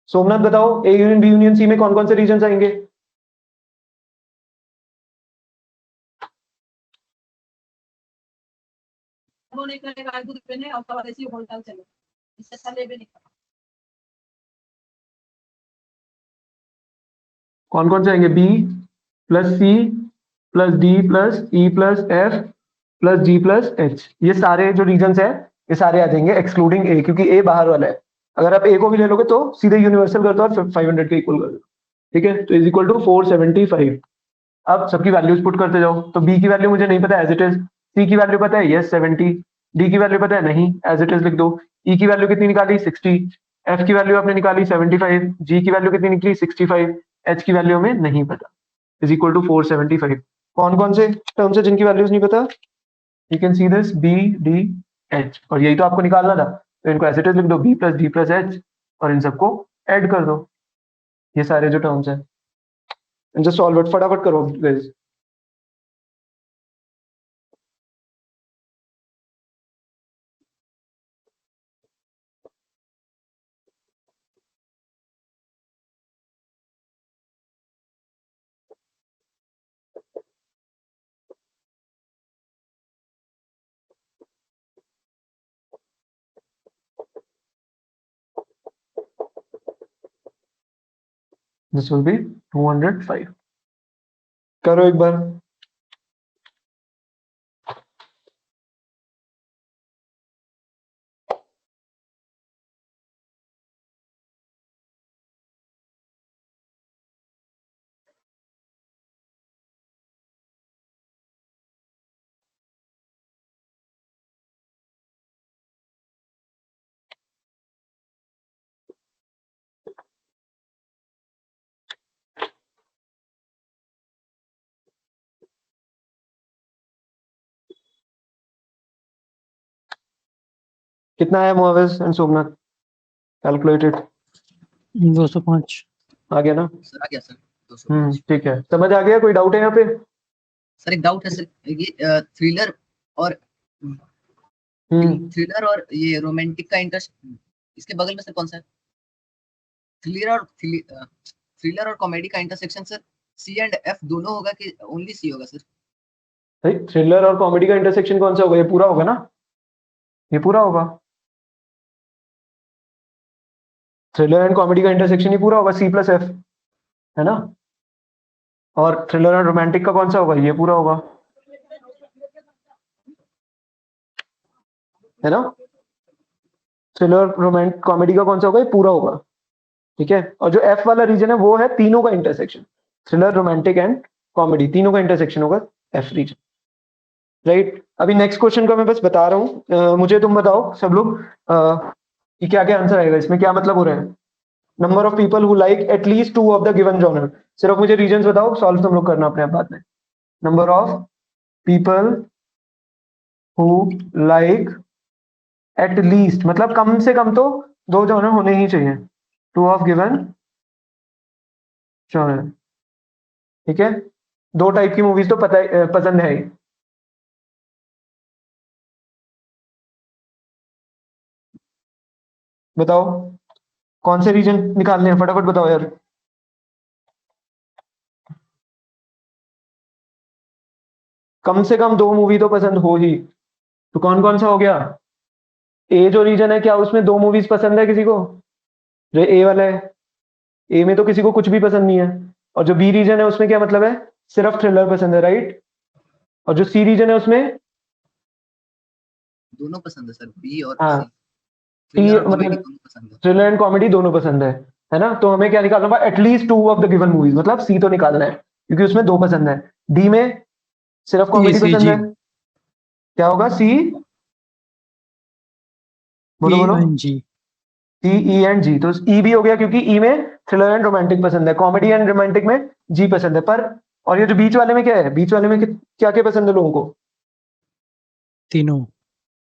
सोमनाथ बताओ? A union B union C में कौन कौन से रीजन आएंगे? कौन कौन से आएंगे? B plus C plus D plus E plus F plus G plus H. ये सारे जो रीजन है ये सारे आ जाएंगे एक्सक्लूडिंग ए, क्योंकि ए बाहर वाला है। अगर आप ए को भी ले लोगे तो सीधे यूनिवर्सल कर दो और 500 के इक्वल कर दो, ठीक है। तो इज इक्वल टू 475। अब सबकी वैल्यूज पुट करते जाओ। तो बी की वैल्यू मुझे नहीं पता, एज इट इज। सी की वैल्यू पता है, यस 70। डी की वैल्यू पता है, नहीं, एज इट इज लिख दो। ई की वैल्यू कितनी निकाली, 60। एफ की वैल्यू आपने निकाली 75। जी की वैल्यू कितनी निकली, 65। एच की वैल्यू हमें नहीं पता, इज इक्वल टू 475। कौन कौन से टर्म्स है जिनकी वैल्यूज नहीं पता? You can see this B D H, और यही तो आपको निकालना था। तो इनको एज इट इज लिख दो, B plus D plus H, और इन सबको ऐड कर दो, ये सारे जो टर्म्स हैं। जस्ट सॉल्व इट, फटाफट करो गाइस। This will B 205। करो एक बार। कितना है मुआविज एंड सोमनाथ? कैलकुलेटेड 205। आ गया ना? सर आ गया सर 205। ठीक है, समझ आ गया? कोई डाउट है यहाँ पे? सर एक डाउट है सर, ये थ्रिलर और थ्रिलर और ये रोमांटिक का इसके बगल में सर कौन सा है? थ्रिलर और कॉमेडी का intersection sir C and F दोनों होगा कि ओनली सी होगा सर? भाई थ्रिलर और कॉमेडी का इंटरसेक्शन कौन सा होगा? ये पूरा होगा ना, ये पूरा होगा। थ्रिलर एंड कॉमेडी का इंटरसेक्शन ही पूरा होगा, सी प्लस एफ, है ना। और थ्रिलर एंड रोमांटिक का कौन सा होगा? ये पूरा होगा, है ना। थ्रिलर रोमांटिक कॉमेडी का कौन सा होगा? ये पूरा होगा, ठीक है। और जो एफ वाला रीजन है वो है तीनों का intersection, thriller romantic and comedy, तीनों का इंटरसेक्शन होगा एफ रीजन, राइट। अभी नेक्स्ट क्वेश्चन का मैं बस बता रहा हूँ, मुझे तुम बताओ सब लोग कि क्या क्या आंसर आएगा इसमें, क्या मतलब हो रहा है। Number of people who like at least 2 of the given genre. सिर्फ मुझे रीजंस बताओ, सॉल्व तुम लोग करना अपने आप बाद में। Number of people who like at least, मतलब कम से कम तो 2 जॉनर होने ही चाहिए, 2 ऑफ गिवन जॉनर, ठीक है। 2 टाइप की मूवीज तो पसंद है ही। बताओ कौन से रीजन निकालने हैं, फटाफट बताओ यार। कम से कम 2 मूवी तो पसंद हो ही, तो कौन कौन सा हो गया? ए जो रीजन है, क्या उसमें 2 मूवीज पसंद है किसी को? जो ए वाला है, ए में तो किसी को कुछ भी पसंद नहीं है। और जो बी रीजन है उसमें क्या मतलब है, सिर्फ थ्रिलर पसंद है, राइट। और जो सी रीजन है उसमें दोनों पसंद है सर, बी और हाँ, सी, थ्रिलर और कॉमेडी मतलब दोनों पसंद है। थ्रिलर एंड कॉमेडी दोनों पसंद है ना। तो हमें क्या निकालना होगा? At least 2 of the given movies, मतलब सी तो निकालना है क्योंकि उसमें 2 पसंद है। डी में सिर्फ कॉमेडी सी पसंद जी है, क्या होगा? सी, बोलो ई बोलो। N G. C E and जी, तो ई भी हो गया क्योंकि ई में थ्रिलर एंड रोमांटिक पसंद है, कॉमेडी एंड रोमांटिक में जी पसंद है। पर और ये जो बीच वाले में क्या है, बीच वाले में क्या क्या पसंद है लोगों को? तीनों।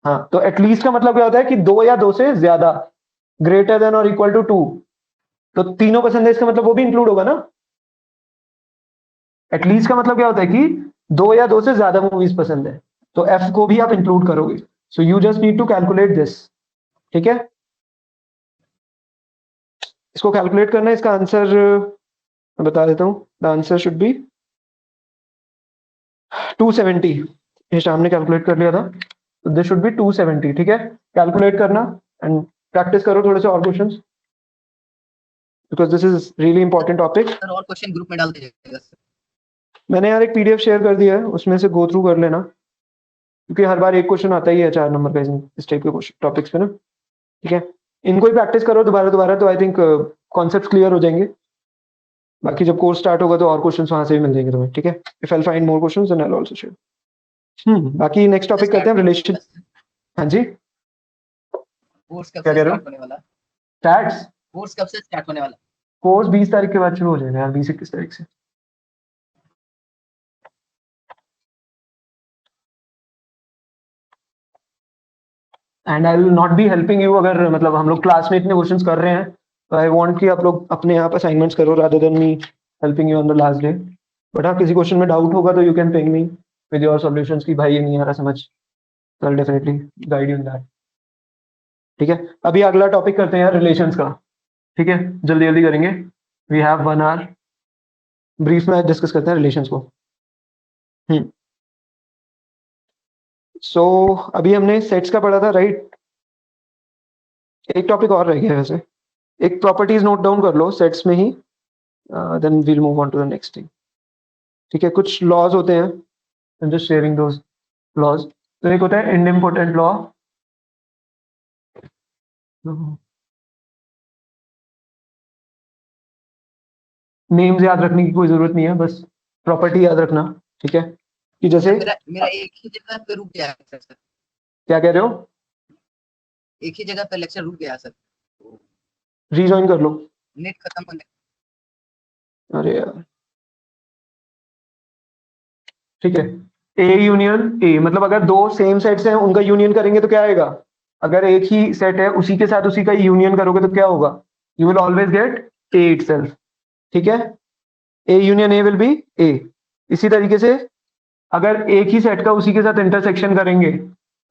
हाँ, तो एटलीस्ट का मतलब क्या होता है कि 2 या 2 से ज्यादा, ग्रेटर देन और इक्वल टू 2। तो तीनों पसंद है, इसका मतलब वो भी इंक्लूड होगा ना। एटलीस्ट का मतलब क्या होता है कि 2 या 2 से ज्यादा मूवीज पसंद है, तो एफ को भी आप इंक्लूड करोगे। So you just need to calculate this, ठीक है। इसको कैलकुलेट करना है, इसका आंसर मैं बता देता हूँ। The answer should B 270। ये शाम ने कैलकुलेट कर लिया था, तो दिस शुड बी 270, ठीक है। कैलकुलेट करना एंड प्रैक्टिस करो थोड़े से और questions, because this is really important topic. Sir और क्वेश्चन ग्रुप में डाल दीजिएगा सर। मैंने यार एक पीडीएफ शेयर कर दिया है, उसमें से गो थ्रू कर लेना। क्योंकि हर बार एक क्वेश्चन आता ही है 4 नंबर का इस टाइप के टॉपिक्स पे ना, ठीक है। इनको ही प्रैक्टिस करो दोबारा तो आई थिंक कॉन्सेप्ट क्लियर हो जाएंगे। बाकी जब कोर्स स्टार्ट होगा तो और क्वेश्चंस वहां से भी मिल जाएंगे तुम्हें, ठीक है। If I find more questions then I will also share. बाकी नेक्स्ट टॉपिक करते हैं रिलेशन। हाँ जी, कोर्स कब क्या से कह रहे हो? स्टार्ट होने वाला? स्टैट्स कोर्स कब से स्टार्ट होने वाला? कोर्स 20 तारीख के बाद शुरू हो जाएगा यार, 20-21 तारीख से। And I will not be helping you, अगर मतलब हम लोग क्लास में इतने क्वेश्चंस कर रहे हैं तो आई वांट कि आप लोग अपने आप असाइनमेंट्स करो rather than me helping you on the last day. But हाँ, किसी क्वेश्चन में डाउट होगा तो you can ping me with your solutions कि भाई ये नहीं आ रहा समझ, तो I will definitely guide you in that, ठीक है। अभी अगला टॉपिक करते हैं यार, रिलेशंस का, ठीक है। जल्दी जल्दी करेंगे, वी हैव 1 आवर। ब्रीफ में डिस्कस करते हैं रिलेशंस को। सो अभी हमने सेट्स का पढ़ा था, राइट। एक टॉपिक और रह गया है वैसे, एक प्रॉपर्टीज नोट डाउन कर लो सेट्स में ही, then we'll move on to the next thing, ठीक है। कुछ लॉज होते हैं, I am just sharing those laws. तो एक होता है इनइम्पोर्टेंट लॉ, नेम्स याद रखने की कोई जरूरत नहीं है, बस प्रॉपर्टी याद रखना, ठीक है। कि जैसे मेरा मेरा एक ही जगह पे रुक गया है सर। क्या कह रहे हो? एक ही जगह पे लेक्चर रुक गया सर, रीजॉइन कर लो। नेट खत्म होने। अरे यार, ठीक है। ए यूनियन ए, मतलब अगर दो सेम सेट्स हैं उनका यूनियन करेंगे तो क्या आएगा? अगर एक ही सेट है उसी के साथ उसी का यूनियन करोगे तो क्या होगा? You will always get A itself, ठीक है। A union A will be A. इसी तरीके से अगर एक ही सेट का उसी के साथ इंटरसेक्शन करेंगे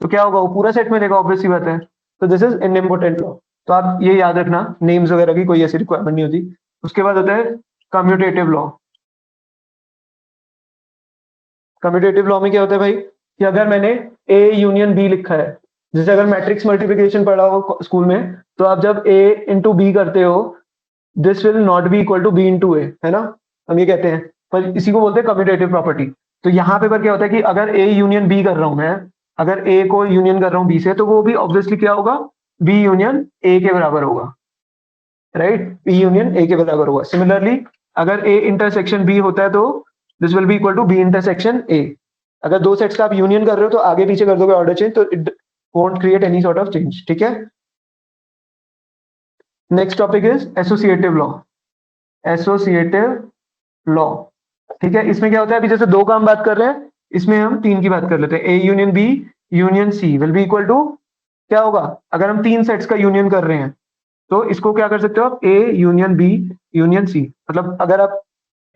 तो क्या होगा? वो पूरा सेट मिलेगा, ऑब्वियस सी बात है। तो दिस इज इनइम्पोर्टेंट लॉ, तो आप ये याद रखना, नेम्स वगैरह की कोई ऐसी रिक्वायरमेंट नहीं होती। उसके बाद होता है कम्यूटेटिव लॉ। कम्यूटेटिव लॉ में क्या होता है भाई, कि अगर मैंने ए यूनियन बी लिखा है, जैसे अगर मैट्रिक्स मल्टीप्लिकेशन पढ़ा हो स्कूल में, तो आप जब ए इंटू बी करते हो, this will not be equal to B into A, है ना, हम ये कहते हैं, पर इसी को बोलते हैं कम्यूटेटिव प्रॉपर्टी। तो यहाँ पे पर क्या होता है कि अगर ए यूनियन बी कर रहा हूं मैं, अगर ए को यूनियन कर रहा हूँ बी से, तो वो भी ऑब्वियसली क्या होगा? बी यूनियन ए के बराबर होगा, राइट। बी यूनियन ए के बराबर होगा। सिमिलरली अगर ए इंटरसेक्शन बी होता है तो this will be equal to B intersection A. अगर दो सेट्स का आप यूनियन कर रहे हो तो आगे पीछे कर दोगे ऑर्डर चेंज, तो it won't create any sort of change, ठीक है। Next topic is associative law. Associative law, ठीक है। इसमें क्या होता है, अभी जैसे दो का हम बात कर रहे हैं, इसमें हम तीन की बात कर लेते हैं। A union B union C will be equal to क्या होगा? अगर हम तीन सेट्स का यूनियन कर रहे हैं तो इसको क्या कर सकते हो आप? A union B union C. मतलब अगर आप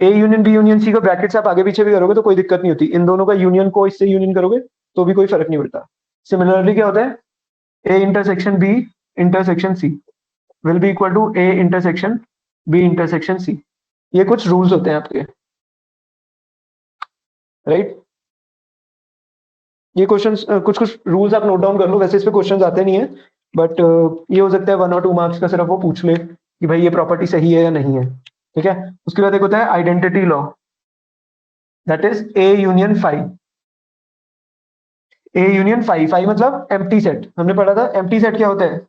A union B union C को ब्रैकेट से आप आगे पीछे भी करोगे तो कोई दिक्कत नहीं होती। इन दोनों का यूनियन को इससे यूनियन करोगे तो भी कोई फर्क नहीं पड़ता। सिमिलरली क्या होता है, A intersection B intersection C will be equal to A intersection B intersection C. ये कुछ रूल्स होते हैं आपके, राइट। ये क्वेश्चंस कुछ कुछ रूल्स आप नोट डाउन कर लो, वैसे इस पे क्वेश्चंस आते नहीं है, बट ये हो सकता है 1 और 2 मार्क्स का सिर्फ वो पूछ ले कि भाई ये प्रॉपर्टी सही है या नहीं है, ठीक है। उसके बाद एक होता है identity law, that is A union phi. A union phi, phi मतलब एम्प्टी सेट, हमने पढ़ा था एम्प्टी सेट क्या होता है।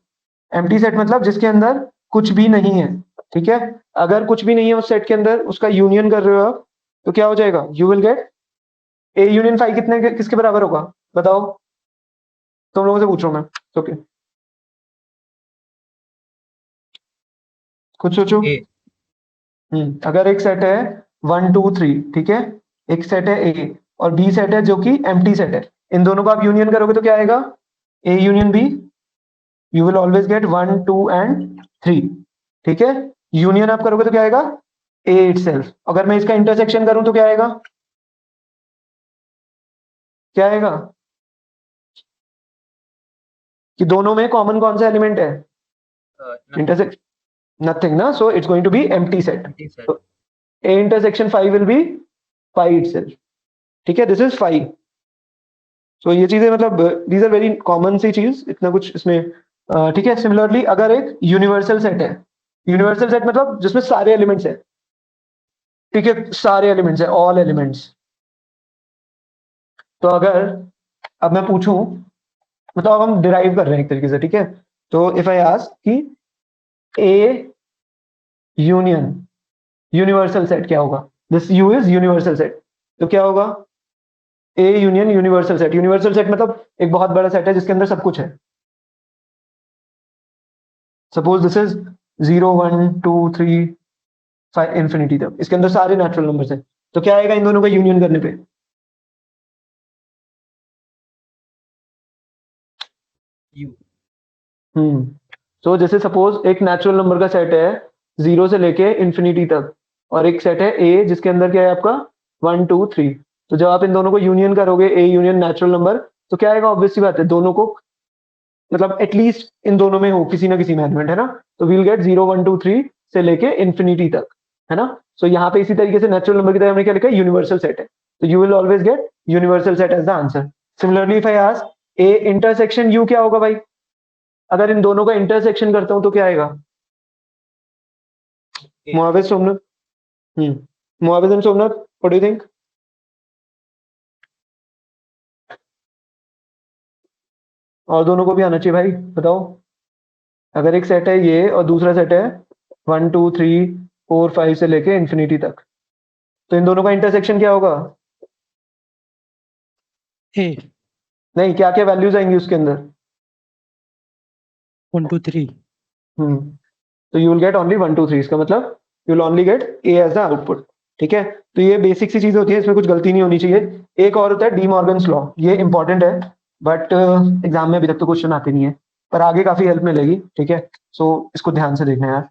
एम्प्टी सेट मतलब जिसके अंदर कुछ भी नहीं है, ठीक है। अगर कुछ भी नहीं है उस सेट के अंदर, उसका यूनियन कर रहे हो आप, तो क्या हो जाएगा? You will get A union phi. किसके बराबर होगा बताओ? तुम लोगों से पूछ रहा हूं मैं, ओके कुछ सोचो। ए अगर एक सेट है 1 2 3, ठीक है, एक सेट है ए और बी सेट है जो कि एम्प्टी सेट है, इन दोनों को आप यूनियन करोगे तो क्या आएगा? A union B, you will always get 1 2 and 3, ठीक है। यूनियन आप करोगे तो क्या आएगा? A itself. अगर मैं इसका इंटरसेक्शन करूं तो क्या आएगा? क्या आएगा? कि दोनों में कॉमन कौन सा एलिमेंट है? इंटरसेक्शन, नथिंग ना, so it's going to be empty set. A intersection 5 will be phi itself, ठीक है। This is phi. सो ये चीजें मतलब दीज आर वेरी कॉमन सी चीज, इतना कुछ इसमें ठीक है। सिमिलरली अगर एक यूनिवर्सल सेट है, यूनिवर्सल सेट मतलब जिसमें सारे एलिमेंट्स है, ठीक है, सारे एलिमेंट्स है, ऑल एलिमेंट्स। तो अगर अब मैं पूछूं, मतलब अब हम डिराइव कर रहे हैं एक तरीके से, ठीक है। तो इफ आई आस्क कि ए यूनियन यूनिवर्सल सेट क्या होगा, this you is universal set, तो क्या होगा A union universal set. Universal set मतलब एक बहुत बड़ा सेट है जिसके अंदर सब कुछ है। सपोज दिस इज 0 1 2 3 5 इंफिनिटी तक, इसके अंदर सारे नेचुरल नंबर्स हैं, तो क्या आएगा इन दोनों का यूनियन करने पे? यू। तो जैसे सपोज एक नेचुरल नंबर का सेट है 0 से लेके इंफिनिटी तक, और एक सेट है ए जिसके अंदर क्या है आपका 1 2 3। तो जब आप इन दोनों को यूनियन करोगे, ए यूनियन नेचुरल नंबर, तो क्या आएगा? ऑब्वियस सी बात है, दोनों को मतलब एटलीस्ट इन दोनों में हो किसी ना किसी में एलिमेंट, है ना। तो वील गेट 0 1 2 3 से लेके इंफिनिटी तक, है ना। सो यहाँ पे इसी तरीके से नेचुरल नंबर की तरह हमने क्या लिखा है? यूनिवर्सल सेट है, तो you will always get universal set as the answer. Similarly if I ask A intersection U, क्या होगा भाई? अगर इन दोनों का इंटरसेक्शन करता हूं तो क्या आएगा? Muawiz Somnath, Muawiz and Somnath, what do you think? और दोनों को भी आना चाहिए भाई, बताओ। अगर एक सेट है ये और दूसरा सेट है 1 2 3 4 5 से लेके इंफिनिटी तक, तो इन दोनों का इंटरसेक्शन क्या होगा? ए नहीं, क्या क्या वैल्यूज आएंगी उसके अंदर? 1 2 3 तो यू विल गेट ओनली 1 2 3, इसका मतलब you will only get A as the output, ठीक है। तो ये बेसिक सी चीज होती है, इसमें कुछ गलती नहीं होनी चाहिए। एक और होता है डी मॉर्गन्स लॉ, ये इंपॉर्टेंट है, बट एग्जाम में अभी तक तो क्वेश्चन आते नहीं है, पर आगे काफी हेल्प मिलेगी, ठीक है। सो इसको ध्यान से देखना यार,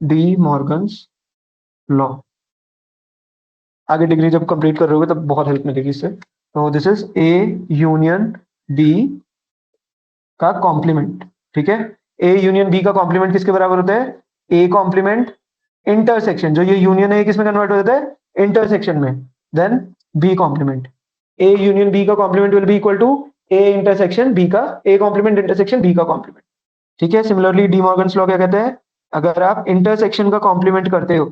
डी मॉर्गन्स लॉ। आगे डिग्री जब कंप्लीट कर रहे होगे तब बहुत हेल्प मिलेगी इससे। तो this is A union B का कॉम्प्लीमेंट, ठीक है। ए यूनियन बी का कॉम्प्लीमेंट किसके बराबर होता है? ए कॉम्प्लीमेंट इंटरसेक्शन, जो ये यूनियन है किसमें कन्वर्ट हो जाता है? इंटरसेक्शन में। Then B complement, A union B का complement will be equal to A intersection B का, ए कॉम्प्लीमेंट इंटरसेक्शन बी का कॉम्प्लीमेंट, ठीक है। सिमिलरली डी मॉर्गन्स लॉ क्या कहते हैं? अगर आप इंटरसेक्शन का कॉम्प्लीमेंट करते हो,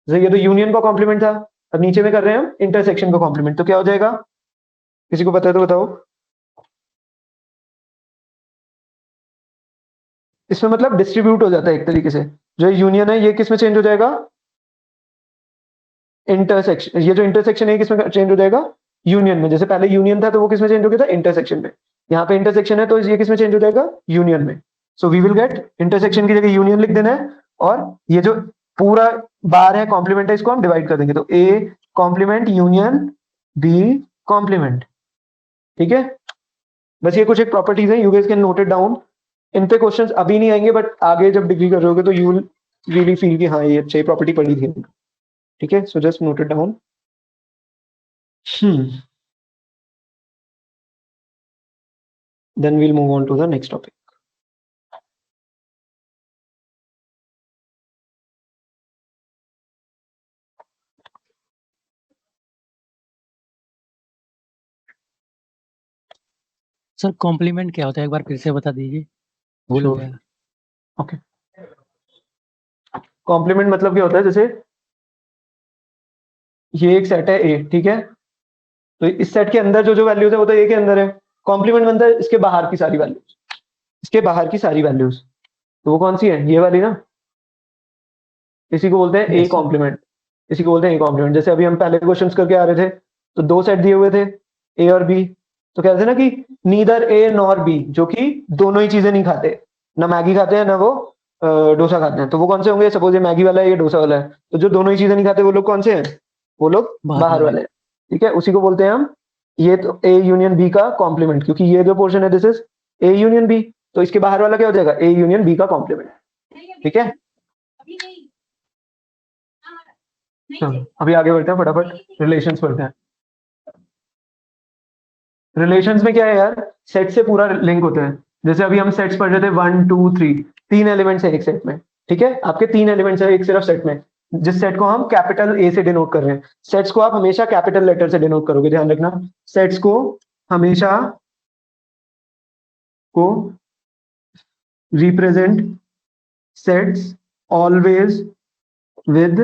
जैसे ये तो यूनियन का कॉम्प्लीमेंट था, अब नीचे में कर रहे हैं हम इंटरसेक्शन का कॉम्प्लीमेंट, तो क्या हो जाएगा? किसी को पता है तो बताओ। इसमें मतलब डिस्ट्रीब्यूट हो जाता है एक तरीके से, जो यूनियन है ये किस में चेंज हो जाएगा? इंटरसेक्शन। ये जो इंटरसेक्शन है किसमें चेंज हो जाएगा? यूनियन में। जैसे पहले यूनियन था तो वो किसमें चेंज हो गया था? इंटरसेक्शन में। यहाँ पे इंटरसेक्शन है तो ये किसमें चेंज हो जाएगा? यूनियन में। So we will get intersection की जगह यूनियन लिख देना है, और ये जो पूरा बार है कॉम्प्लीमेंट है, इसको हम डिवाइड कर देंगे, तो A complement union B complement, ठीक है। बस ये कुछ एक प्रॉपर्टीज है, you guys can note it down. इन पे क्वेश्चंस अभी नहीं आएंगे, बट आगे जब डिग्री कर रहे होगे तो यू विल रियली फील कि हाँ ये अच्छी प्रॉपर्टी पढ़ी थी, ठीक है। So just note it down. Then we'll move on to the next topic. Sir complement क्या होता है, एक बार फिर से बता दीजिए, भूल Sure. गया। Okay. कॉम्प्लीमेंट मतलब क्या होता है? जैसे ये एक सेट है ए, ठीक है, तो इस सेट के अंदर जो जो वैल्यूज है वो तो ए के अंदर है। कॉम्प्लीमेंट बनता है इसके बाहर की सारी वैल्यूज, इसके बाहर की सारी वैल्यूज, तो वो कौन सी है? ये वाली ना, इसी को बोलते हैं ए Yes, sir. कॉम्प्लीमेंट, इसी को बोलते हैं ए कॉम्प्लीमेंट। जैसे अभी हम पहले क्वेश्चंस करके आ रहे थे, तो दो सेट दिए हुए थे ए और बी, तो कहते थे ना कि नीदर ए नॉर बी, जो कि दोनों ही चीजें नहीं खाते, ना मैगी खाते हैं ना वो डोसा खाते हैं, तो वो कौन से होंगे? सपोज ये मैगी वाला है, ये डोसा वाला है, तो जो दोनों ही चीजें नहीं खाते वो लोग कौन से हैं? वो लोग बाहर बाहर वाले। वाले हैं, ठीक है। उसी को बोलते हैं हम ये तो ए यूनियन बी का कॉम्प्लीमेंट, क्योंकि ये जो पोर्शन है this is A union B, तो इसके बाहर वाला क्या हो जाएगा? ए यूनियन बी का कॉम्प्लीमेंट, ठीक है। चलो अभी आगे बढ़ते हैं, फटाफट रिलेशंस पढ़ते हैं। रिलेशंस में क्या है यार? सेट से पूरा लिंक होता है। जैसे अभी हम सेट्स पढ़ रहे थे 1 2 3, तीन एलिमेंट्स है एक सेट में, ठीक है। आपके तीन एलिमेंट्स है एक सिर्फ सेट में, जिस सेट को हम कैपिटल ए से डिनोट कर रहे हैं। सेट्स को आप हमेशा कैपिटल लेटर से डिनोट करोगे, ध्यान रखना। सेट्स को हमेशा को represent sets always with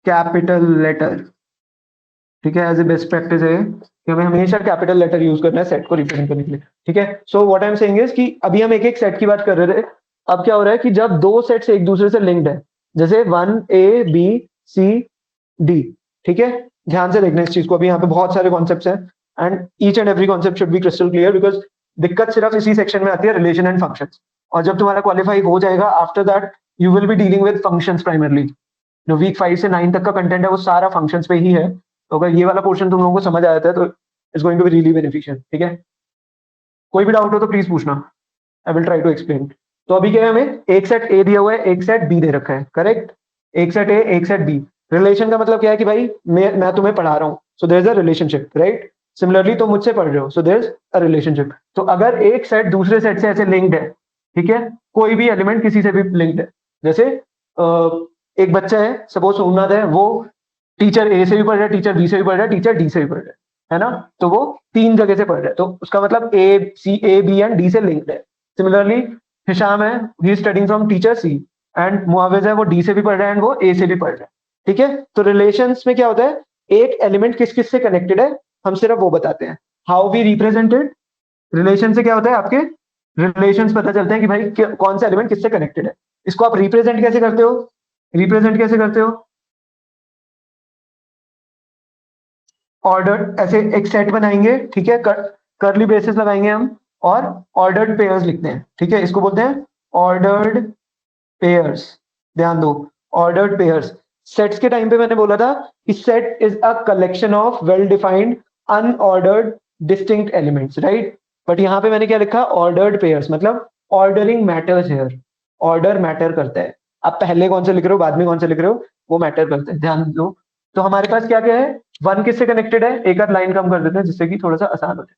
capital letter, ठीक है। एज ए बेस्ट प्रैक्टिस है कि हमें हमेशा कैपिटल लेटर यूज करना है सेट को रिप्रेजेंट करने के लिए, ठीक है। So what I am saying is कि अभी हम एक एक सेट की बात कर रहे थे, अब क्या हो रहा है कि जब दो सेट्स एक दूसरे से लिंक्ड है, जैसे 1 A B C D, ठीक है, ध्यान से देखना इस चीज को, अभी यहाँ पे बहुत सारे कॉन्सेप्ट्स हैं and each and every concept should be crystal clear, because दिक्कत सिर्फ इसी सेक्शन में आती है, रिलेशन एंड फंक्शंस, और जब तुम्हारा क्वालिफाई हो जाएगा after that you will be dealing with functions primarily. जो वीक 5 से 9 तक का कंटेंट है वो सारा फंक्शंस पे ही है, तो अगर ये वाला पोर्शन तुम लोगों को समझ आ जाता है तो it's going to be really beneficial, ठीक है। कोई भी डाउट हो तो प्लीज पूछना, I will try to explain. तो अभी क्या है, हमें एक सेट ए दिया हुआ है, एक सेट बी दे रखा है, करेक्ट, एक सेट ए एक सेट बी। रिलेशन का मतलब क्या है कि भाई मैं तुम्हें पढ़ा रहा हूँ, so there is a relationship, right. सिमिलरली तुम मुझसे पढ़ रहे हो, so there is a relationship. तो अगर एक सेट दूसरे सेट से ऐसे लिंक्ड है, ठीक है, कोई भी एलिमेंट किसी से भी लिंक्ड है, जैसे एक बच्चा है, सपोज सोमनाथ है, वो टीचर ए से भी पढ़ रहा है, टीचर बी से भी पढ़ रहा है, टीचर डी से भी पढ़ रहा है ना, तो वो 3 जगह से पढ़ रहा है, तो उसका मतलब ए बी एंड डी से लिंक्ड है। सिमिलरली हिशाम है, he is studying from teacher C, and Muawiz है, वो डी से भी पढ़ रहा है एंड वो ए से भी पढ़ रहा है, ठीक है। तो रिलेशंस में क्या होता है, एक एलिमेंट किस किस से कनेक्टेड है हम सिर्फ वो बताते हैं, हाउ वी रिप्रेजेंटेड। रिलेशन से क्या होता है, आपके रिलेशंस पता चलते हैं कि भाई कौन सा एलिमेंट किससे कनेक्टेड है। इसको आप रिप्रेजेंट कैसे करते हो, रिप्रेजेंट कैसे करते हो, ऑर्डर, ऐसे एक सेट बनाएंगे, ठीक है, करली ब्रेसेस लगाएंगे हम और ऑर्डर्ड पेयर्स लिखते हैं, ठीक है, इसको बोलते हैं ऑर्डर्ड पेयर्स। ध्यान दो, ऑर्डर्ड पेयर्स। सेट्स के टाइम पे मैंने बोला था कि set is a collection of well defined unordered distinct elements, right. But यहाँ पे मैंने क्या लिखा, ऑर्डर्ड पेयर्स, मतलब ordering matters here, order matter करता है। आप पहले कौन से लिख रहे हो बाद में कौन से लिख रहे हो वो मैटर करता है, ध्यान दो। तो हमारे पास क्या क्या है, 1 किससे कनेक्टेड है, एक आध लाइन कम कर देते हैं जिससे कि थोड़ा सा आसान हो जाए,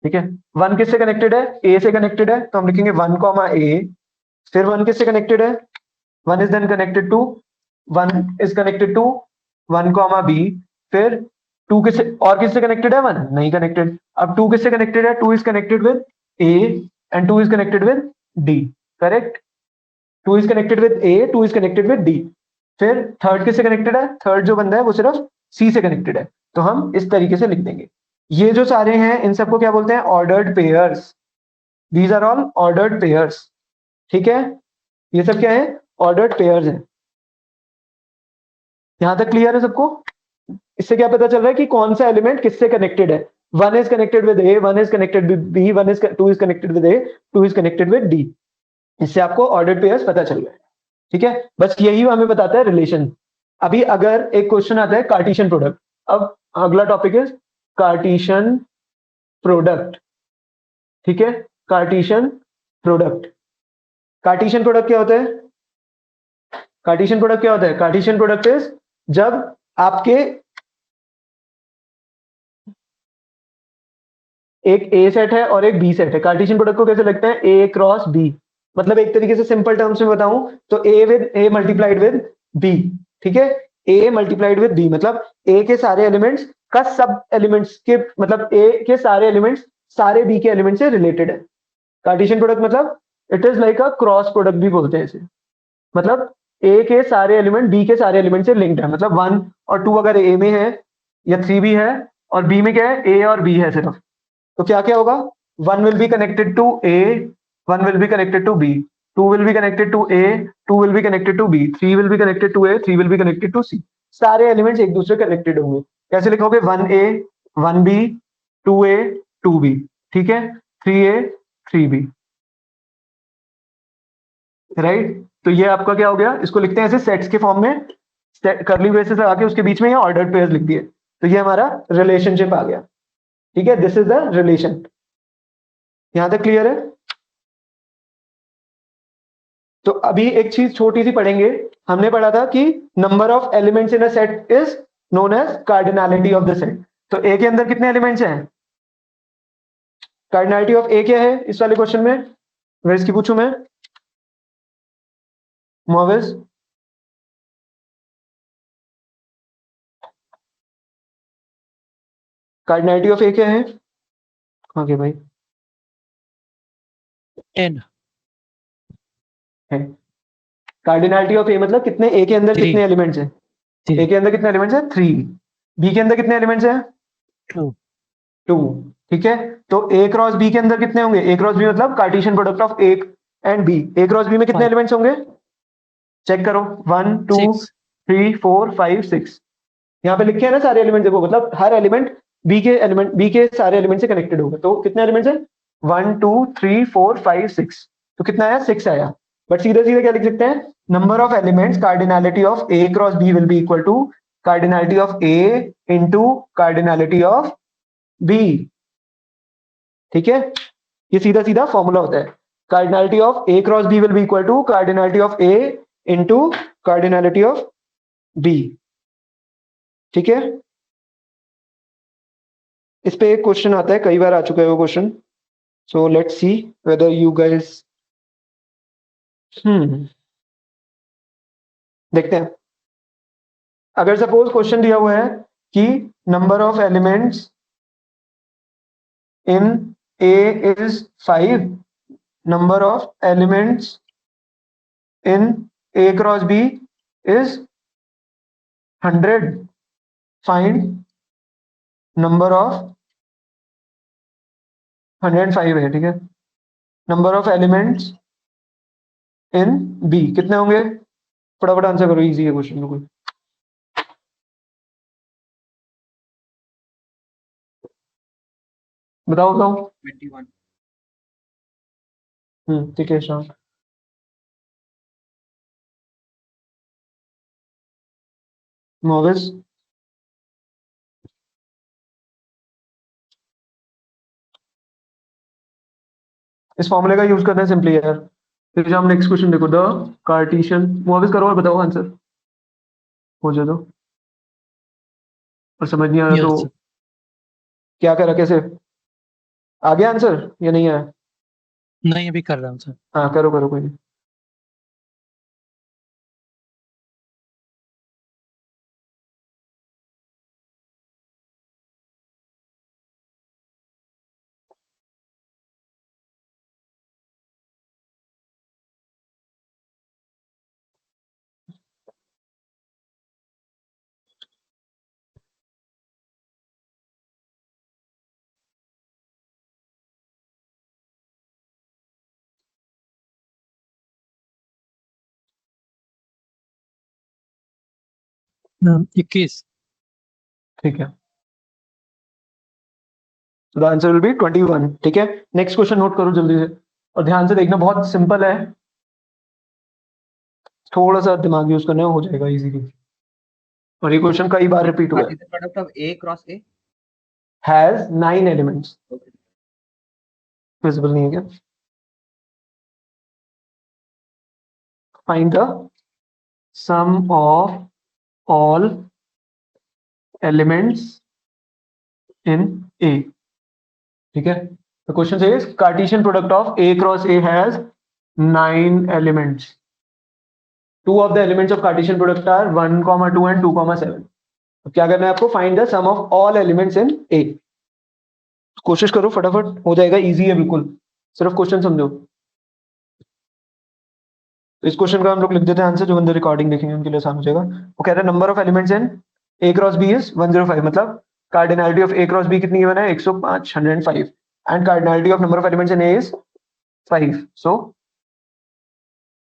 ठीक है। 1 किससे कनेक्टेड है, ए से कनेक्टेड है, तो हम लिखेंगे 1 कॉमा ए। फिर 1 किससे कनेक्टेड है, 1 is then connected to 1 is connected to 1 comma B. फिर 2 किससे और किससे कनेक्टेड है, 1 नहीं कनेक्टेड। अब 2 किससे कनेक्टेड है, 2 is connected with A and 2 is connected with D, correct. 2 is connected with A, 2 is connected with D. फिर थर्ड किससे कनेक्टेड है, थर्ड जो बंदा है वो सिर्फ सी से कनेक्टेड है, तो हम इस तरीके से लिख देंगे। ये जो सारे हैं इन सबको क्या बोलते हैं, ordered pairs. These are all ordered pairs, ठीक है, ये सब क्या है, ऑर्डर्ड पेयर्स हैं। यहां तक क्लियर है सबको। इससे क्या पता चल रहा है कि कौन सा एलिमेंट किससे कनेक्टेड है। 1 is connected with A, 1 is connected with B, 2 is connected with A, 2 is connected with D. इससे आपको ऑर्डर्ड पेयर्स पता चल रहा है, ठीक है। बस यही हमें बताता है रिलेशन। अभी अगर एक क्वेश्चन आता है कार्टेशियन प्रोडक्ट, अब अगला टॉपिक है कार्टेशियन प्रोडक्ट, ठीक है, कार्टेशियन प्रोडक्ट। कार्टेशियन प्रोडक्ट क्या होता है, कार्टेशियन प्रोडक्ट क्या होता है, कार्टेशियन प्रोडक्ट इज जब आपके एक ए सेट है और एक बी सेट है। कार्टेशियन प्रोडक्ट को कैसे लगता है, ए क्रॉस बी, मतलब एक तरीके से सिंपल टर्म्स में बताऊं तो A with A multiplied with B, ठीक है, ए मल्टीप्लाइड विद बी, मतलब ए के सारे एलिमेंट्स का सब एलिमेंट्स के, मतलब ए के सारे एलिमेंट्स सारे बी के एलिमेंट से रिलेटेड है। कार्टेशियन प्रोडक्ट मतलब it is like a cross product भी बोलते हैं इसे, मतलब ए के सारे एलिमेंट बी के सारे एलिमेंट से लिंक्ड है। मतलब 1 और 2 अगर ए में है या 3 भी है और बी में क्या है, ए और बी है सिर्फ, तो क्या क्या होगा, 1 will be connected to A, 1 will be connected to B, 2 will be connected to A, 2 will be connected to B, 3 will be connected to A, 3 will be connected to C. सारे elements एक दूसरे connected होंगे। कैसे लिखोगे, 1a 1b 2a 2b, ठीक है, 3a 3b, right. तो ये आपका क्या हो गया, इसको लिखते हैं ऐसे सेट्स के फॉर्म में, करली ब्रेसेस लगा के उसके बीच में ये ऑर्डर्ड पेयर्स लिख दिए, तो ये हमारा रिलेशनशिप आ गया, ठीक है, दिस इज द रिलेशन। यहां तक क्लियर है। तो अभी एक चीज छोटी सी पढ़ेंगे, हमने पढ़ा था कि number of elements in a set is known as cardinality of the set. तो ए के अंदर कितने एलिमेंट्स हैं, कार्डिनैलिटी ऑफ ए क्या है इस वाले क्वेश्चन में, मैं इसकी पूछूं मैं, मोविस, कार्डिनैलिटी ऑफ ए क्या है, ओके भाई 10 है। कार्डिनैलिटी ऑफ ए मतलब कितने, ए के अंदर 3 कितने एलिमेंट्स हैं, ए के अंदर कितने एलिमेंट्स हैं, 3। बी के अंदर कितने एलिमेंट्स हैं, 2 2, ठीक है। तो ए क्रॉस बी के अंदर कितने होंगे? ए क्रॉस बी मतलब cartesian product of A and B. A cross B में कितने 5 एलिमेंट्स होंगे? चेक करो, 1 2 6 3 4 5 6। यहाँ पे लिखे हैं ना सारे एलिमेंट, देखो मतलब हर एलिमेंट बी के सारे एलिमेंट से कनेक्टेड होगा। तो कितने एलिमेंट्स हैं? 1 2 3 4 5 6। तो कितना आया? 6 आया। बट सीधे सीधे क्या लिख सकते हैं? Number of elements cardinality of A cross B will be equal to cardinality of A into cardinality of B, ठीक है। ये सीधा सीधा फॉर्मूला होता है। Cardinality of A cross B will be equal to cardinality of A into cardinality of B, ठीक है। इस पे एक क्वेश्चन आता है, कई बार आ चुका है वो question. So let's see whether you guys देखते हैं। अगर सपोज क्वेश्चन दिया हुआ है कि number of elements in A is 5, number of elements in A cross B is 100, find number of 105 है, ठीक है। Number of elements in B कितने होंगे? फटाफट आंसर करो, इजी है क्वेश्चन बिल्कुल। बताओ बताओ। 21 ठीक है शाम। मोविस इस फॉर्मूले का यूज करना है सिंपली यार। फिर हम नेक्स्ट क्वेश्चन देखो, द कार्टेशियन। मोविस करो और बताओ आंसर हो जाए तो, और समझ नहीं आ रहा यस तो सर। क्या करा, कैसे आ गया आंसर या नहीं आया? नहीं अभी कर रहा हूँ सर। हाँ करो करो, कोई नहीं। हाँ, 21। ठीक है, तो द आंसर विल बी 21, ठीक है। नेक्स्ट क्वेश्चन नोट करो जल्दी से, और ध्यान से देखना, बहुत सिंपल है, थोड़ा सा दिमाग यूज करना है, हो जाएगा इजीली। और ये क्वेश्चन कई बार रिपीट हुआ है। is the product of A cross A? Has 9 elements, Okay. Visible नहीं है क्या? Find the sum of all elements in A, ठीक है। The question says Cartesian product of A cross A has 9 elements. Two of the elements of Cartesian product are 1, 2 and 2, 7। अब क्या करना है आपको? Find the sum of all elements in A. कोशिश करो फटाफट, हो जाएगा, इजी है बिल्कुल, सिर्फ क्वेश्चन समझो। तो इस क्वेश्चन का हम लोग लिख देते हैं आंसर, जो बंदे रिकॉर्डिंग देखेंगे उनके लिए आसान हो जाएगा। वो कह रहा है number of elements in A cross B is 105, मतलब cardinality of A cross B कितनी गिवन है? 105, 105, and cardinality of number of elements in A is 5, so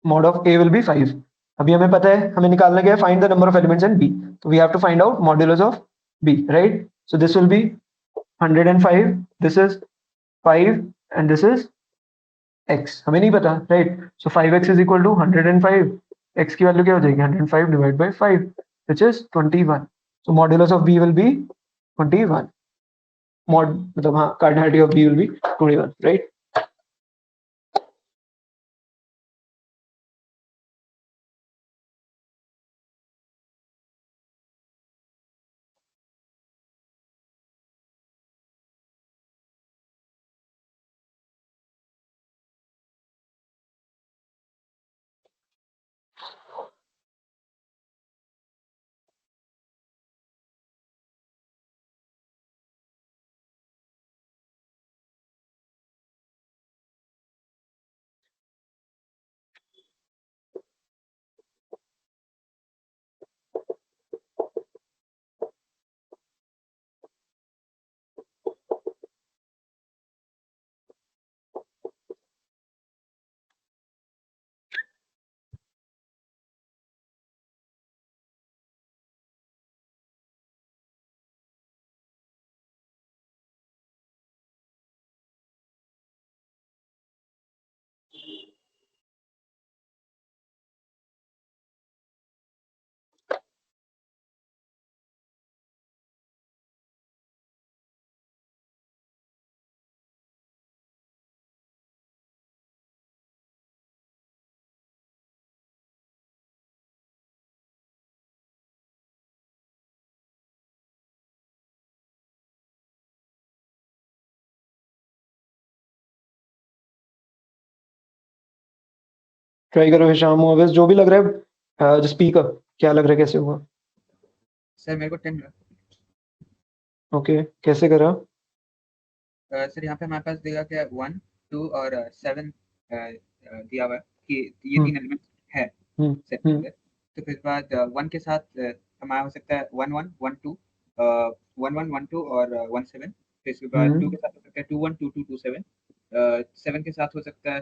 mod of a will be 5। अभी हमें पता है, हमें निकालना क्या है? Find the number of elements in b, तो we have to find out modulus of b, right. So this will be 105, this is 5 and this is x, हमें नहीं पता, right. So 5x is equal to 105, x की value क्या हो जाएगी? 105 divide by 5 which is 21। So modulus of b will be 21, mod मतलब हाँ, cardinality of b will be 21, right. Try करो हिशाम मोविस, जो भी लग रहा है जो स्पीकर, क्या लग रहा है कैसे हुआ? सर मेरे को 10 मिला। ओके, कैसे करा? सर यहाँ पे हमारे पास देगा क्या 1 2 और 7 दिया हुआ है कि ये हम्म, 3 एलिमेंट है हम्म, सेट हम्म, में। तो फिर बाद 1 के साथ हमारा हो सकता है 1 1 1 2 1 1 1 2 और 1 7। फिर इसके बाद 2 के साथ हो सकता है 2 1 2 2 2 7। 7 के साथ हो सकता है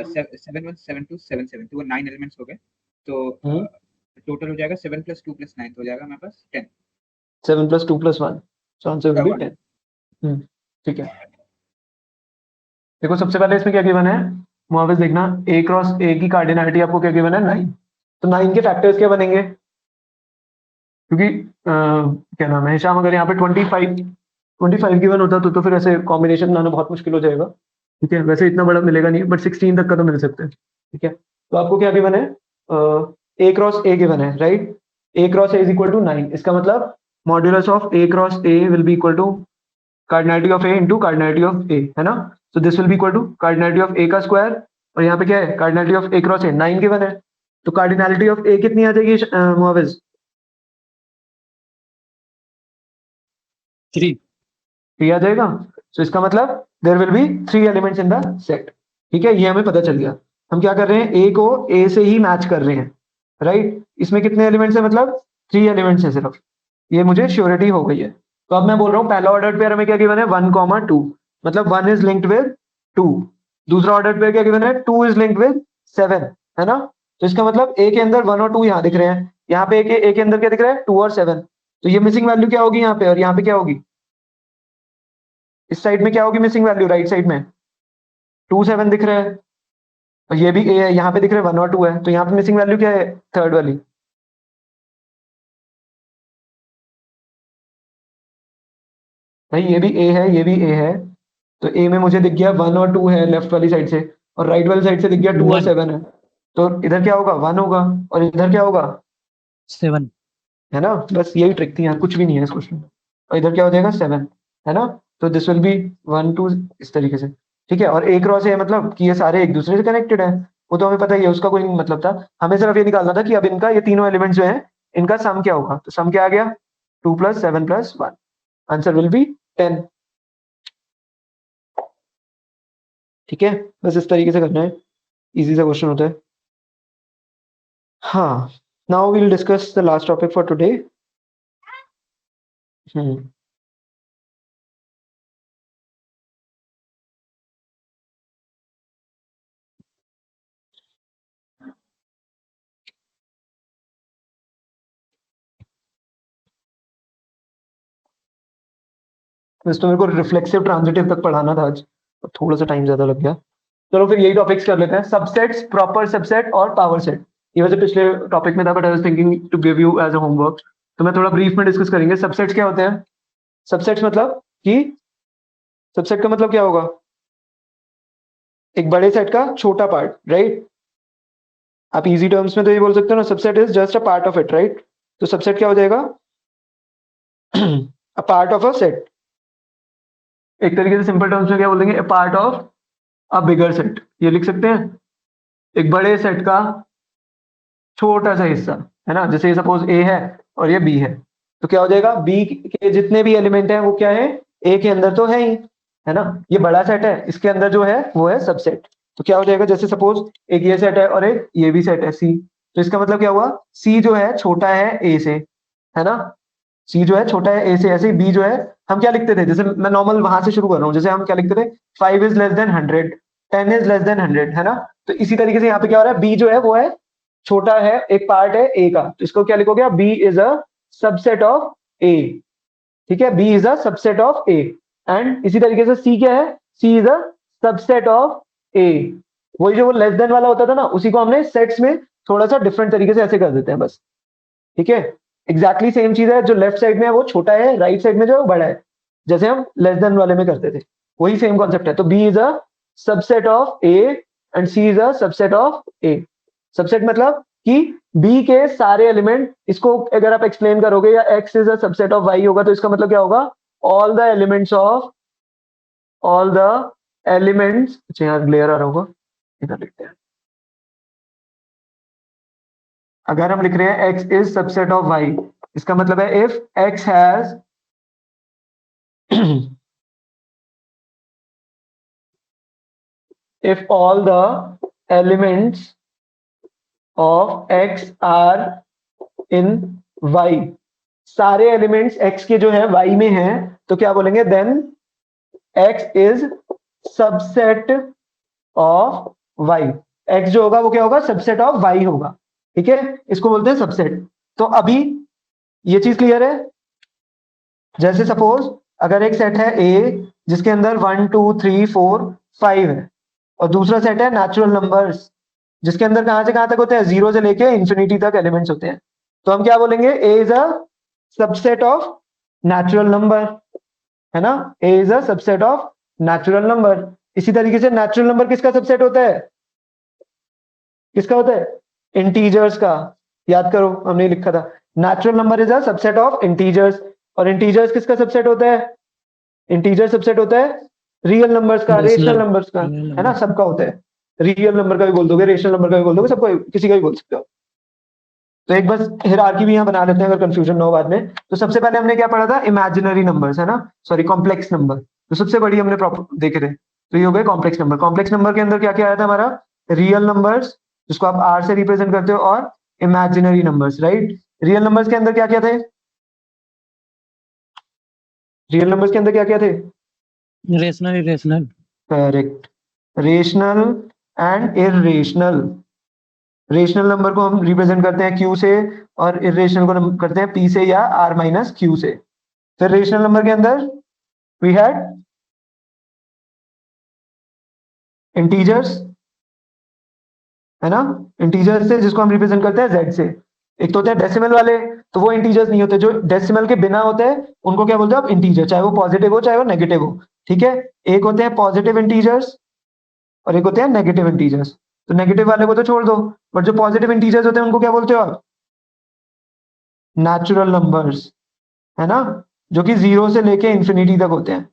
7 1 7 2 7 7। तो वो 9 एलिमेंट्स हो गए। तो हम्म। टोटल हो जाएगा 7 + 2 + 9 तो हो जाएगा हमारे पास 10। 7 + 2 + 1, so आंसर विल बी 1। 10। ठीक है, देखो सबसे पहले इसमें क्या गिवन है, मुआविज देखना, a क्रॉस a की कार्डिनलिटी आपको क्या गिवन है 9। तो 9 के फैक्टर्स क्या बनेंगे? क्योंकि क्या नाम है हिशाम, अगर यहाँ पे 25 गिवन होता तो फिर ऐसे कॉम्बिनेशन बनाना बहुत मुश्किल हो जाएगा। ठीक है, वैसे इतना बड़ा मिलेगा नहीं, बट 16 तक का तो मिल सकता है। ठीक है, तो आपको क्या गिवन है, a क्रॉस a गिवन है, right? a cross a is equal to 9, इसका मतलब modulus of a cross a will be equal to cardinality of a into cardinality of a, है ना? तो this will be equal to cardinality of a का square, और यहाँ पे क्या है, cardinality of a cross a 9 given है। तो कार्डिनलिटी ऑफ a कितनी आ जाएगी मुआविज? 3। 3 आ जाएगा। तो इसका मतलब there will be 3 elements in the set. ठीक है, ये हमें पता चल गया। हम क्या कर रहे हैं, ए को ए से ही मैच कर रहे हैं, राइट? इसमें कितने एलिमेंट्स है, मतलब 3 एलिमेंट्स है सिर्फ, ये मुझे श्योरिटी हो गई है। तो अब मैं बोल रहा हूँ पहला ऑर्डर पेयर हमें क्या गिवन है, 1, 2, मतलब 1 इज लिंक्ड विद 2। दूसरा ऑर्डर पेयर क्या गिवन है, 2 इज लिंक्ड विद 7, है ना? तो इसका मतलब ए के अंदर 1 और 2 यहाँ दिख रहे हैं, यहाँ पे ए के अंदर क्या दिख रहा है, 2 और 7। तो ये मिसिंग वैल्यू क्या होगी यहाँ पे, और यहाँ पे क्या होगी, इस साइड में क्या होगी मिसिंग वैल्यू, राइट साइड में 2 7 दिख रहा है, और ये भी ए है, यहाँ पे दिख रहा है 1 और 2 है, तो यहाँ पे मिसिंग वैल्यू क्या है, थर्ड वाली। भाई ये भी ए है, ये भी ए है, तो ए में मुझे दिख गया 1 और 2 है लेफ्ट वाली साइड से, और राइट वाली साइड से दिख गया 2 और 1 7 है। तो इधर क्या होगा, 1 होगा, और इधर क्या होगा, 7। है ना? बस यही ट्रिक थी, यहाँ कुछ भी नहीं है इस क्वेश्चन में। और इधर क्या हो जाएगा 7, है ना? तो दिस विल बी 1 2 इस तरीके से। ठीक है, और ए क्रॉस ए मतलब कि ये सारे एक दूसरे से कनेक्टेड है, वो तो हमें पता ही है, उसका कोई मतलब था। हमें सिर्फ ये निकालना था कि अब इनका ये तीनों एलिमेंट्स जो है इनका सम क्या होगा। तो सम क्या आ गया, 2 + 7 + 1, आंसर विल बी 10। ठीक है, बस इस तरीके से करना है, इजी सा क्वेश्चन होता है। हाँ, now we'll discuss the last topic for today. वैसे तो मेरे को रिफ्लेक्सिव ट्रांजिटिव तक पढ़ाना था आज, और थोड़ा सा टाइम ज्यादा लग गया। चलो फिर यही टॉपिक्स कर लेते हैं, सबसेट्स, प्रॉपर सबसेट और पावर सेट। ये वैसे पिछले टॉपिक में था, but I was thinking to give you as a homework, तो मैं थोड़ा ब्रीफ में डिस्कस करेंगे। सबसेट्स क्या होते हैं, सबसेट्स मतलब कि सबसेट का मतलब क्या होगा, एक बड़े सेट का छोटा पार्ट, राइट? आप इजी टर्म्स में तो ये बोल सकते हो ना, subset is just a part of it, right? तो सबसेट क्या हो जाएगा, a part of a set. एक तरीके से सिंपल टर्म्स में क्या बोल देंगे, a part of a bigger set, ये लिख सकते हैं, एक बड़े सेट का छोटा सा हिस्सा, है ना? जैसे सपोज ए है और ये बी है, तो क्या हो जाएगा, बी के जितने भी एलिमेंट हैं वो क्या है, ए के अंदर तो है ही, है ना? ये बड़ा सेट है, इसके अंदर जो है वो है सबसेट। तो क्या हो जाएगा, जैसे सपोज एक ये सेट है और एक ये भी सेट है सी, तो इसका मतलब क्या हुआ, सी जो है छोटा है ए से, है ना? सी जो है छोटा है ए से, ऐसे ही बी जो है, हम क्या लिखते थे, जैसे मैं नॉर्मल वहां से शुरू कर रहा हूँ, जैसे हम क्या लिखते थे, 5 is less than 100, 10 is less than 100, है ना? तो इसी तरीके से यहाँ पे क्या हो रहा है, बी जो है वो है छोटा है, एक पार्ट है ए का, तो इसको क्या लिखोगे, B is a subset of A. ठीक है, B is a subset of A. And इसी तरीके से सी क्या है, C is a subset of A. वही जो वो लेस देन वाला होता था ना, उसी को हमने सेट्स में थोड़ा सा डिफरेंट तरीके से ऐसे कर देते हैं बस। ठीक है, एग्जैक्टली सेम चीज है, जो लेफ्ट साइड में है वो छोटा है, राइट साइड में जो है वो बड़ा है, जैसे हम लेस देन वाले में करते थे, वही सेम कॉन्सेप्ट है। तो B is a subset of A and C is a subset of A. Subset मतलब कि बी के सारे एलिमेंट, इसको अगर आप एक्सप्लेन करोगे, या X is a subset of Y होगा, तो इसका मतलब क्या होगा, all the elements of, all the elements, अच्छा यहाँ ग्लेयर आ रहा होगा, इधर लिखते हैं, अगर हम लिख रहे हैं x is subset of y, इसका मतलब है if x has if all the elements of x are in y, सारे एलिमेंट्स x के जो है y में हैं, तो क्या बोलेंगे, then x is subset of y। x जो होगा वो क्या होगा, सबसेट ऑफ y होगा, ठीक है, इसको बोलते हैं सबसेट। तो अभी ये चीज क्लियर है। जैसे सपोज अगर एक सेट है A जिसके अंदर 1 2 3 4 5 है, और दूसरा सेट है नेचुरल नंबर्स जिसके अंदर कहां से कहां तक होते हैं, 0 से लेके इंफिनिटी तक एलिमेंट्स होते हैं, तो हम क्या बोलेंगे, A is a subset of natural number, है ना, A is a subset of natural number. इसी तरीके से नेचुरल नंबर किसका सबसेट होता है, किसका होता है, इंटीजर्स का। याद करो हमने लिखा था natural number is a subset of integers, और इंटीजर्स किसका सबसेट होता है, इंटीजर सबसेट होता है रियल नंबर्स का, रेशनल नंबर्स का, है ना, सबका होता है। रियल नंबर का भी बोल दोगे, रेशनल नंबर का भी बोल दोगे, सबका किसी का भी बोल सकते हो। तो एक बस हियरार्की भी यहाँ बना लेते हैं अगर कंफ्यूजन ना हो बाद में। तो सबसे पहले हमने क्या पढ़ा था, इमेजिनरी नंबर्स, है ना, सॉरी कॉम्प्लेक्स नंबर, तो सबसे बड़ी हमने प्रॉपर देखे थे, तो ये हो गए कॉम्प्लेक्स नंबर। कॉम्प्लेक्स नंबर के अंदर क्या क्या आया था हमारा, रियल नंबर्स जिसको आप आर से रिप्रेजेंट करते हो, और imaginary numbers, right. Real numbers के अंदर क्या क्या थे, रियल नंबर्स के अंदर क्या क्या थे, rational irrational. Correct, rational and irrational. Rational number को हम रिप्रेजेंट करते हैं Q से, और इरेशनल को हम करते हैं P से या R माइनस Q से। फिर रेशनल नंबर के अंदर वी हैड इंटीजर्स, है ना, इंटीजर्स से जिसको हम रिप्रेजेंट करते हैं Z से। एक तो होते हैं डेसिमल वाले, तो वो इंटीजर्स नहीं होते, जो डेसिमल के बिना होते हैं उनको क्या बोलते हैं आप, इंटीजर, चाहे वो पॉजिटिव हो चाहे वो नेगेटिव हो, ठीक है। एक होते हैं पॉजिटिव इंटीजर्स और एक होते हैं नेगेटिव इंटीजर्स। तो नेगेटिव वाले को तो छोड़ दो, बट जो पॉजिटिव इंटीजर्स होते हैं उनको क्या बोलते हो आप, नेचुरल नंबर्स, है ना, जो कि 0 से लेके इंफिनिटी तक होते हैं,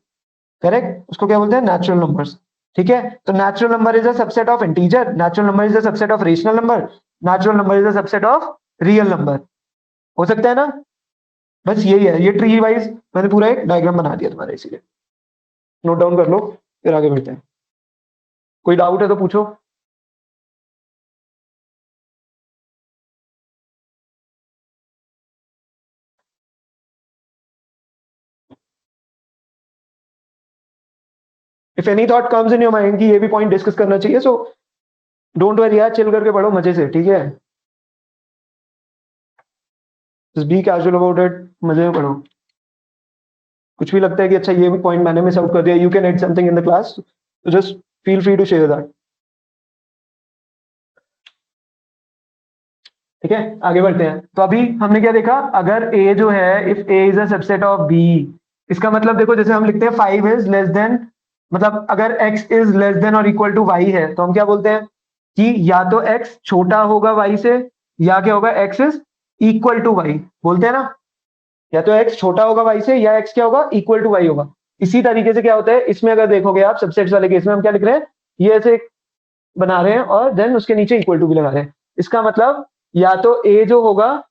करेक्ट, उसको क्या बोलते हैं, नेचुरल नंबर्स, ठीक है। तो natural number is a subset of integer, natural number is a subset of rational number, natural number is a subset of real number. हो सकता है ना, बस यही है, ये ट्री वाइज मैंने पूरा एक डायग्राम बना दिया तुम्हारा, इसीलिए नोट डाउन कर लो, फिर आगे बढ़ते हैं। कोई डाउट है तो पूछो। If any thought comes in your mind कि ये भी पॉइंट डिस्कस करना चाहिए, सो डोंट वरी यार, चिल करके पढ़ो मजे से, ठीक है, just be casual about it, मजे में पढ़ो। कुछ भी लगता है कि अच्छा ये भी पॉइंट मैंने मिस आउट कर दिया, you can add something in the class, तो just feel free to share that, ठीक है। आगे बढ़ते हैं। तो अभी हमने क्या देखा, अगर A जो है, if A is a subset of B, इसका मतलब देखो जैसे हम लिखते हैं 5 इज लेस देन, मतलब अगर X इज लेस देन और इक्वल टू Y है, तो हम क्या बोलते हैं कि या तो X छोटा होगा Y से, या क्या होगा, X is equal to Y, बोलते हैं ना, या तो X छोटा होगा Y से, या X क्या होगा, इक्वल टू Y होगा। इसी तरीके से क्या होता है इसमें, अगर देखोगे आप सबसेट्स वाले केस में हम क्या लिख रहे हैं, ये ऐसे बना रहे हैं और देन उसके नीचे इक्वल टू भी लगा रहे हैं। इसका मतलब या तो A जो होगा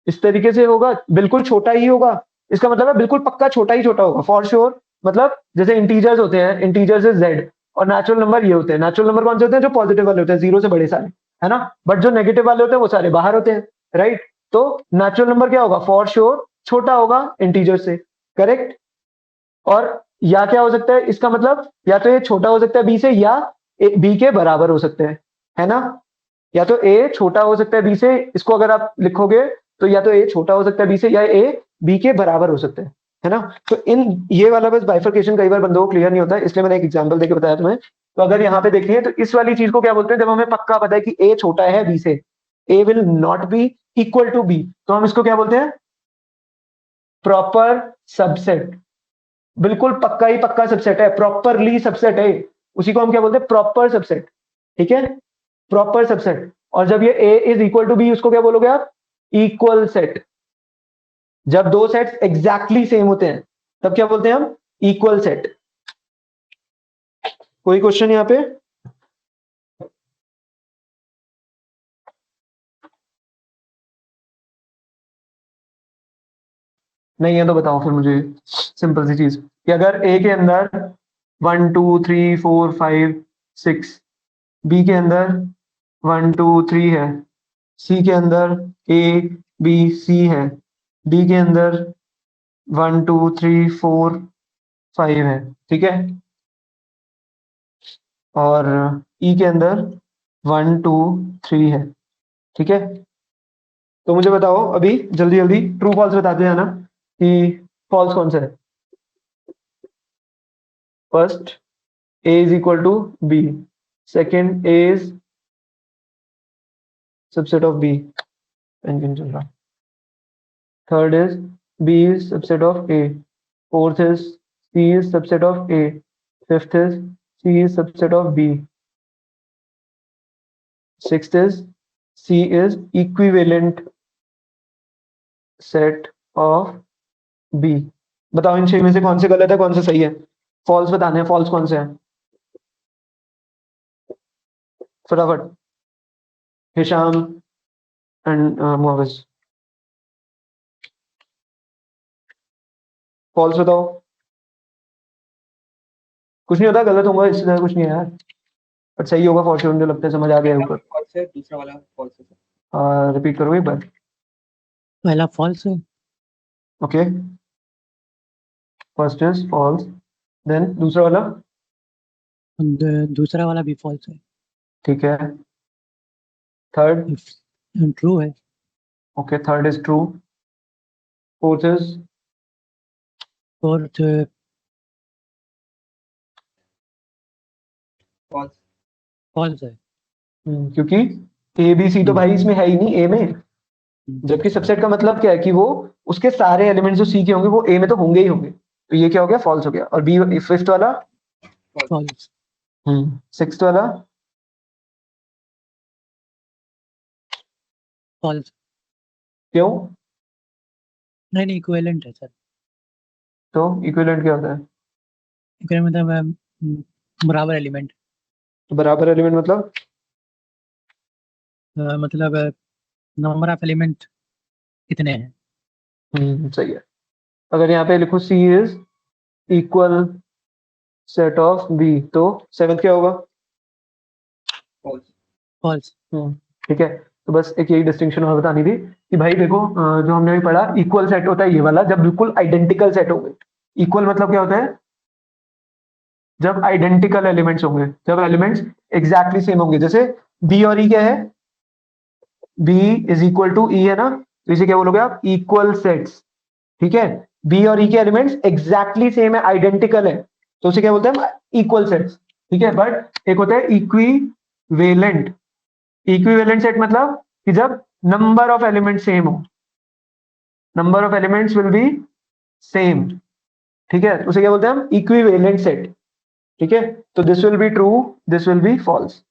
इस तरीके से होगा, बिल्कुल छोटा ही होगा, इसका मतलब है बिल्कुल पक्का छोटा ही छोटा होगा, फॉर श्योर। मतलब जैसे इंटीजर्स होते हैं, इंटीजर्स इज Z, और नेचुरल नंबर ये होते हैं। नेचुरल नंबर कौन से होते हैं, जो पॉजिटिव वाले होते हैं, 0 से बड़े सारे, है ना, बट जो नेगेटिव वाले होते हैं वो सारे बाहर होते हैं, राइट। तो नेचुरल नंबर क्या होगा, फॉर श्योर छोटा होगा इंटीजर से, करेक्ट। और या क्या हो सकता है, इसका मतलब या तो ये छोटा हो सकता है B से, या B के बराबर हो सकता है ना, या तो A छोटा हो सकता है B से, इसको अगर आप लिखोगे तो या तो A छोटा हो सकता है B से, या A B के बराबर हो सकता है ना। तो इन ये वाला बस बाइफर्केशन कई बार बंदों को क्लियर नहीं होता है, इसलिए मैंने एक एग्जांपल देके बताया तुम्हें। तो अगर यहाँ पे देखिए तो इस वाली चीज को क्या बोलते हैं, जब हमें पक्का पता है कि A छोटा है B से, A will not be equal to B, तो हम इसको क्या बोलते हैं, प्रॉपर सबसेट। बिल्कुल पक्का ही पक्का सबसेट है, प्रॉपरली सबसेट है, उसी को हम क्या बोलते हैं, प्रॉपर सबसेट, ठीक है, प्रॉपर सबसेट। और जब ये A is equal to B, उसको क्या बोलोगे आप, इक्वल सेट। जब दो सेट्स एग्जैक्टली सेम होते हैं तब क्या बोलते हैं हम, इक्वल सेट। कोई क्वेश्चन यहाँ पे, नहीं है तो बताओ फिर मुझे सिंपल सी चीज कि अगर ए के अंदर 1 2 3 4 5 6, बी के अंदर 1 2 3 है, सी के अंदर ए बी सी है, डी के अंदर 1 2 3 4 5 है, ठीक है, और ई के अंदर 1 2 3 है, ठीक है। तो मुझे बताओ अभी जल्दी जल्दी ट्रू फॉल्स बताते हैं ना कि फॉल्स कौन सा है। First A is equal to B, second A is subset of B, pen चल रहा, third is B is subset of A, fourth is C is subset of A, fifth is C is subset of B, sixth is C is equivalent set of B. बताओ इन छह में से कौन से गलत है कौन से सही है, फॉल्स बताने हैं, फॉल्स कौन से है फटाफट। हिशाम एंड मुआविज, फॉल्स बताओ। कुछ नहीं होता, गलत होगा इससे ज्यादा कुछ नहीं है यार, बट सही होगा फॉर श्योर, मुझे लगता है समझ आ गया ऊपर। फॉल्स है, दूसरा वाला फॉल्स है सर। रिपीट करो एक बार। पहला फॉल्स है, okay, first is false, then दूसरा वाला, दूसरा वाला भी फॉल्स है, ठीक है, थर्ड, ट्रू है, okay third is true, fourth is fourth false. False है। क्योंकि ए बी सी तो भाई इसमें है ही नहीं ए में, जबकि सबसेट का मतलब क्या है कि वो उसके सारे एलिमेंट्स जो सी के होंगे वो ए में तो होंगे ही होंगे, तो ये क्या हो गया फॉल्स हो गया। और बी फिफ्थ वाला, फॉल्स, सिक्स्थ वाला, फॉल्स, क्यों, नहीं इक्विवेलेंट है सर। तो इक्विवेलेंट क्या होता है, इक्विवेलेंट मतलब बराबर एलिमेंट, तो बराबर एलिमेंट मतलब नंबर ऑफ एलिमेंट कितने हैं। सही है। अगर यहाँ पे लिखो C is equal set of B, तो सेवेंथ क्या होगा, फॉल्स। फॉल्स, ठीक है। तो बस एक यही डिस्टिंक्शन और बतानी थी कि भाई देखो जो हमने अभी पढ़ा, इक्वल सेट होता है ये वाला जब बिल्कुल आइडेंटिकल सेट होंगे। इक्वल मतलब क्या होता है, जब आइडेंटिकल एलिमेंट्स होंगे, जब एलिमेंट्स एग्जैक्टली सेम होंगे। जैसे बी और ई क्या है, बी इज इक्वल टू ई है ना, तो इसे क्या बोलोगे आप, इक्वल सेट्स, ठीक है। बी और ई के एलिमेंट्स एग्जैक्टली सेम है, आइडेंटिकल है, तो उसे क्या बोलते हैं हम, इक्वल सेट्स, ठीक है। बट एक होता है इक्विवेलेंट, इक्विवेलेंट सेट मतलब कि जब नंबर ऑफ एलिमेंट सेम हो, number of elements will be same, ठीक है, तो उसे क्या बोलते हैं हम, इक्विवेलेंट सेट, ठीक है। तो this will be true, this will be false.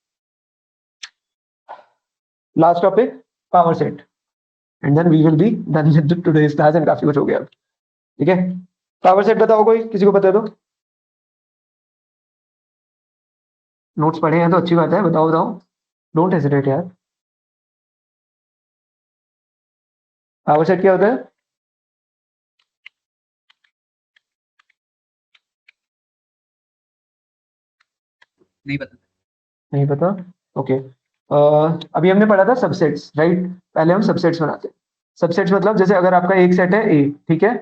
Last topic, power set, and then we will be done with today's class, and काफी कुछ हो गया अब, ठीक है। पावर सेट बताओ, कोई किसी को पता है तो, नोट्स पढ़े हैं तो अच्छी बात है, बताओ बताओ, डोंट हेजिटेट यार। पावर सेट क्या होता है, नहीं पता। नहीं पता, ओके। अभी हमने पढ़ा था सबसेट्स, राइट, पहले हम सबसेट्स बनाते हैं। सबसेट्स मतलब जैसे अगर आपका एक सेट है ए, ठीक है,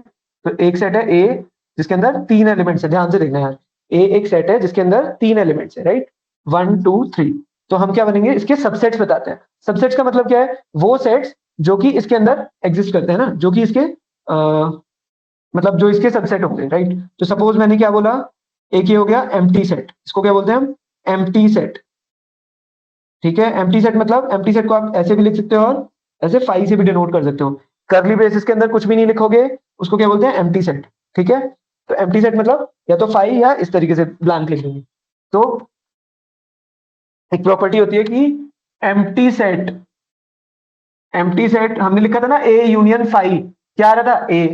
तो एक सेट है ए जिसके अंदर तीन एलिमेंट्स है, ध्यान से देखना यार, ए एक सेट है जिसके अंदर तीन एलिमेंट्स है, राइट, 1 2 3, तो हम क्या बनेंगे, इसके सबसेट्स बताते हैं। सबसेट्स का मतलब क्या है, वो सेट्स जो कि इसके अंदर एग्जिस्ट करते हैं ना, जो कि इसके मतलब जो इसके सबसेट होंगे, राइट। तो सपोज मैंने क्या बोला, एक ये हो गया एम्प्टी सेट, इसको क्या बोलते हैं हम, एम्प्टी सेट, ठीक है। एम्प्टी सेट मतलब, एम्प्टी सेट को आप ऐसे भी लिख सकते हो और ऐसे फाई से भी डिनोट कर सकते हो। कर्ली ब्रेसेस के अंदर कुछ भी नहीं लिखोगे, उसको क्या बोलते हैं, एम्प्टी सेट, ठीक है। तो एम्प्टी सेट मतलब या तो फाई या इस तरीके से ब्लैंक लिख देंगे। तो एक प्रॉपर्टी होती है कि एम्प्टी सेट, एम्प्टी सेट हमने लिखा था ना ए यूनियन फाई, क्या आ रहा था, ए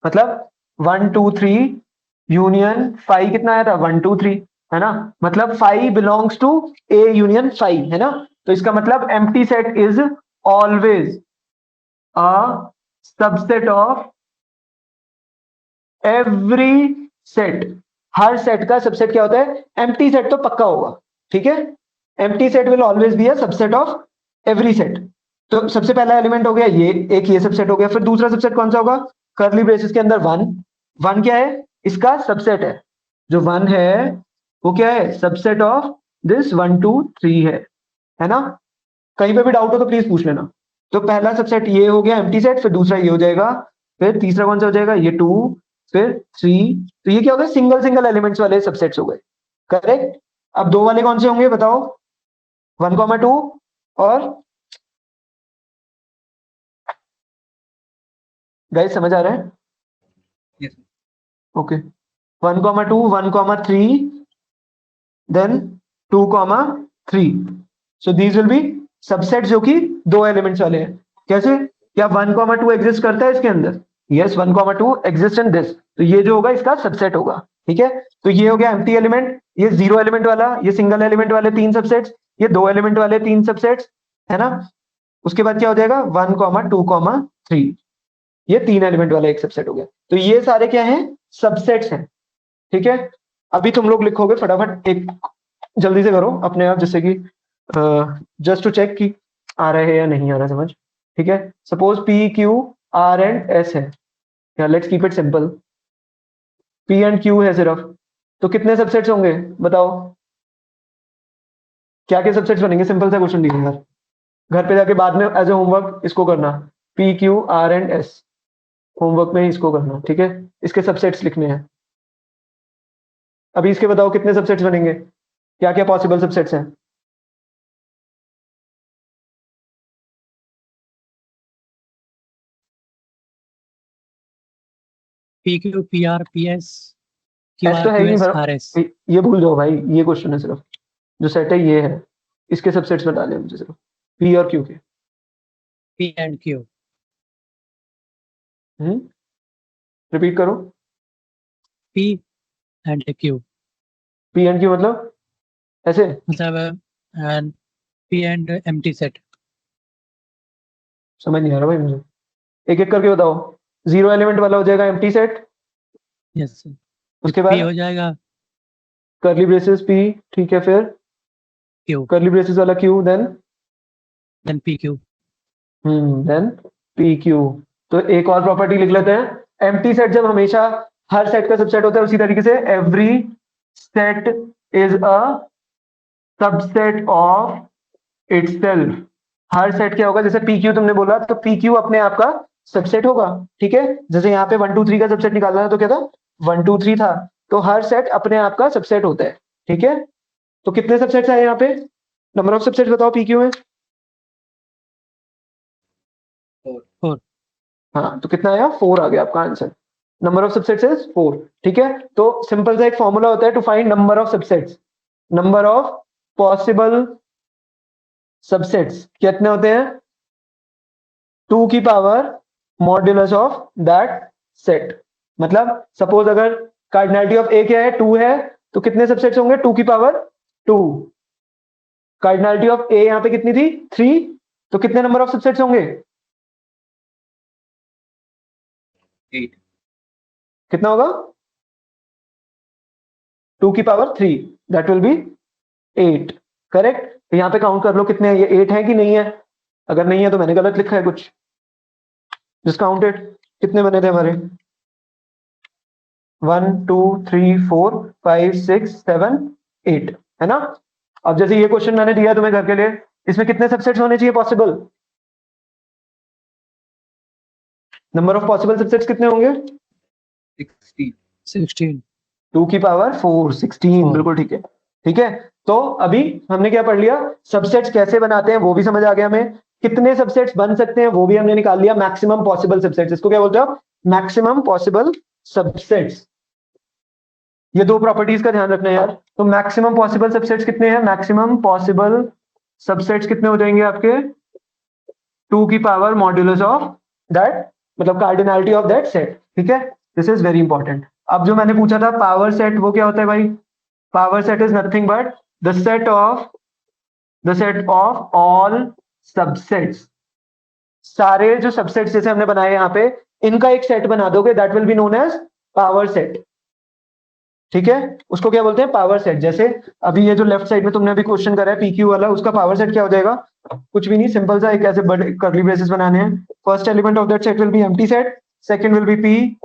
मतलब 1 2 3 यूनियन फाई कितना आया था, 1 2 3, है ना, मतलब phi belongs to A union phi, है ना। तो इसका मतलब empty set is always a subset of every set, हर सेट का सबसेट क्या होता है? एम्प्टी सेट तो पक्का होगा, ठीक है। Empty set will always be a subset of every set. तो सबसे पहला एलिमेंट हो गया ये, एक ये सबसेट हो गया। फिर दूसरा सबसेट कौन सा होगा? कर्ली ब्रेसेस के अंदर वन। वन क्या है? इसका सबसेट है। जो वन है वो क्या है? सबसेट ऑफ दिस 1 2 3 है ना। कहीं पे भी डाउट हो तो प्लीज पूछ लेना। तो पहला सबसेट ये हो गया एम्प्टी सेट, फिर दूसरा ये हो जाएगा, फिर तीसरा कौन सा हो जाएगा? ये 2, फिर 3। तो ये क्या हो गया? सिंगल सिंगल एलिमेंट्स वाले सबसेट्स हो गए, करेक्ट। अब दो वाले कौन से होंगे बताओ? 1,2 और गाइस समझ आ रहा है? Yes. Okay, 1,2 1,3 then 2,3। So these will be subset जो कि दो एलिमेंट्स वाले हैं। कैसे? क्या 1,2 एग्जिस्ट करता है इसके अंदर? Yes, 1,2 exist in this. तो ये जो होगा इसका सबसेट होगा, ठीक है। तो ये हो गया एम्प्टी एलिमेंट, ये जीरो एलिमेंट वाला, ये सिंगल एलिमेंट वाले तीन सबसेट्स, ये दो एलिमेंट वाले तीन सबसेट्स, है ना। उसके बाद क्या हो जाएगा? 1,2,3, ये तीन एलिमेंट वाला एक सबसेट हो गया। तो ये सारे क्या हैं? सबसेट्स हैं, ठीक है। अभी तुम लोग लिखोगे फटाफट, एक जल्दी से करो अपने आप, जैसे कि जस्ट टू चेक कि आ रहा है या नहीं आ रहा समझ, ठीक है। Suppose P Q R and S है, या let's keep it simple, P and Q है सिर्फ, तो कितने सबसेट्स होंगे बताओ? क्या क्या सबसेट्स बनेंगे? सिंपल सा क्वेश्चन दिया यार, घर पे जाके बाद में एज ए होमवर्क इसको करना, P Q R and S, homework में ही इसको करना, ठीक है। इसके सबसेट्स लिखने हैं। अभी इसके बताओ कितने सबसेट्स बनेंगे, क्या क्या पॉसिबल सबसेट्स हैं? P Q P R P S Q S R तो है क्यू ही एस नहीं आर एस। ये भूल जाओ भाई, ये क्वेश्चन है सिर्फ, जो सेट है ये है, इसके सबसेट्स बता ले मुझे सिर्फ, पी और क्यू के। P and Q. रिपीट करो। P and Q, P and Q मतलब ऐसे? मतलब and P and empty set. समझ नहीं आ रहा भाई मुझे, एक एक करके बताओ। जीरो एलिमेंट वाला हो जाएगा एम्प्टी सेट, यस, उसके पी बाद हो जाएगा करली ब्रेसेस पी, ठीक है, फिर क्यू, करली ब्रेसेस वाला Q, then P Q. Then P Q. तो एक और प्रॉपर्टी लिख लेते हैं, एम्प्टी सेट जब हमेशा हर सेट का सबसेट होता है, उसी तरीके से every set is a subset of itself. Her set क्या होगा? जैसे पी क्यू तुमने बोला, तो पी क्यू अपने आप का सबसेट होगा, ठीक है। जैसे यहाँ पे 1 2 3 का सबसेट निकालना था तो क्या था? 1 2 3 था। तो हर सेट अपने आप का सबसेट होता है, ठीक है। तो कितने सबसेट्स आए यहाँ पे? नंबर ऑफ सबसेट्स बताओ पी क्यू में। 4। हाँ, तो कितना आया? 4 आ गया आपका answer. Number of subsets is 4, ठीक है। तो सिंपल सा एक फॉर्मूला होता है to find number of subsets. Number of possible subsets कितने होते हैं? 2 की power modulus of that set. मतलब सपोज अगर कार्डिनलिटी ऑफ ए क्या है? 2 है, तो कितने सबसेट्स होंगे? 2 की पावर 2। कार्डिनलिटी ऑफ ए यहाँ पे कितनी थी? 3, तो कितने नंबर ऑफ सबसेट्स होंगे? 8. कितना होगा? 2 की power 3, that will B 8, correct. तो यहाँ पे काउंट कर लो कितने हैं, ये 8 है कि नहीं है। अगर नहीं है तो मैंने गलत लिखा है कुछ। जस्ट काउंटेड, कितने बने थे हमारे? 1 2 3 4 5 6 7 8, है ना। अब जैसे ये क्वेश्चन मैंने दिया तुम्हें घर के लिए, इसमें कितने सबसेट्स होने चाहिए possible? Number of possible subsets कितने होंगे? 16. 16। 2 की पावर 4, 16, 4। बिल्कुल ठीक है, ठीक है। तो अभी हमने क्या पढ़ लिया? सबसेट्स कैसे बनाते हैं वो भी समझ आ गया हमें, कितने सबसेट्स बन सकते हैं वो भी हमने निकाल लिया। मैक्सिमम पॉसिबल सबसेट्स, इसको क्या बोलते हो? Maximum possible subsets. ये दो प्रॉपर्टीज का ध्यान रखना है यार। तो मैक्सिमम पॉसिबल सबसेट्स कितने हैं? मैक्सिमम पॉसिबल सबसेट्स कितने हो जाएंगे आपके? 2 की पावर मॉड्यूलस ऑफ दैट, मतलब कार्डिनलिटी ऑफ दैट सेट, ठीक है। This is very important. अब जो मैंने पूछा था पावर सेट, वो क्या होता है भाई? Power set is nothing but the set of all subsets. सारे जो सबसेट्स जैसे हमने बनाए यहाँ पे, इनका एक सेट बना दोगे, that will be known as power set, ठीक है, उसको क्या बोलते हैं, पावर सेट। जैसे अभी ये जो लेफ्ट साइड में तुमने अभी क्वेश्चन करा है पीक्यू वाला, उसका पावर सेट क्या हो जाएगा, कुछ भी नहीं, सिंपल सा एक ऐसे बड़े कर्ली ब्रेसेस बनाने हैं। First element of that set will be empty set, second will be P,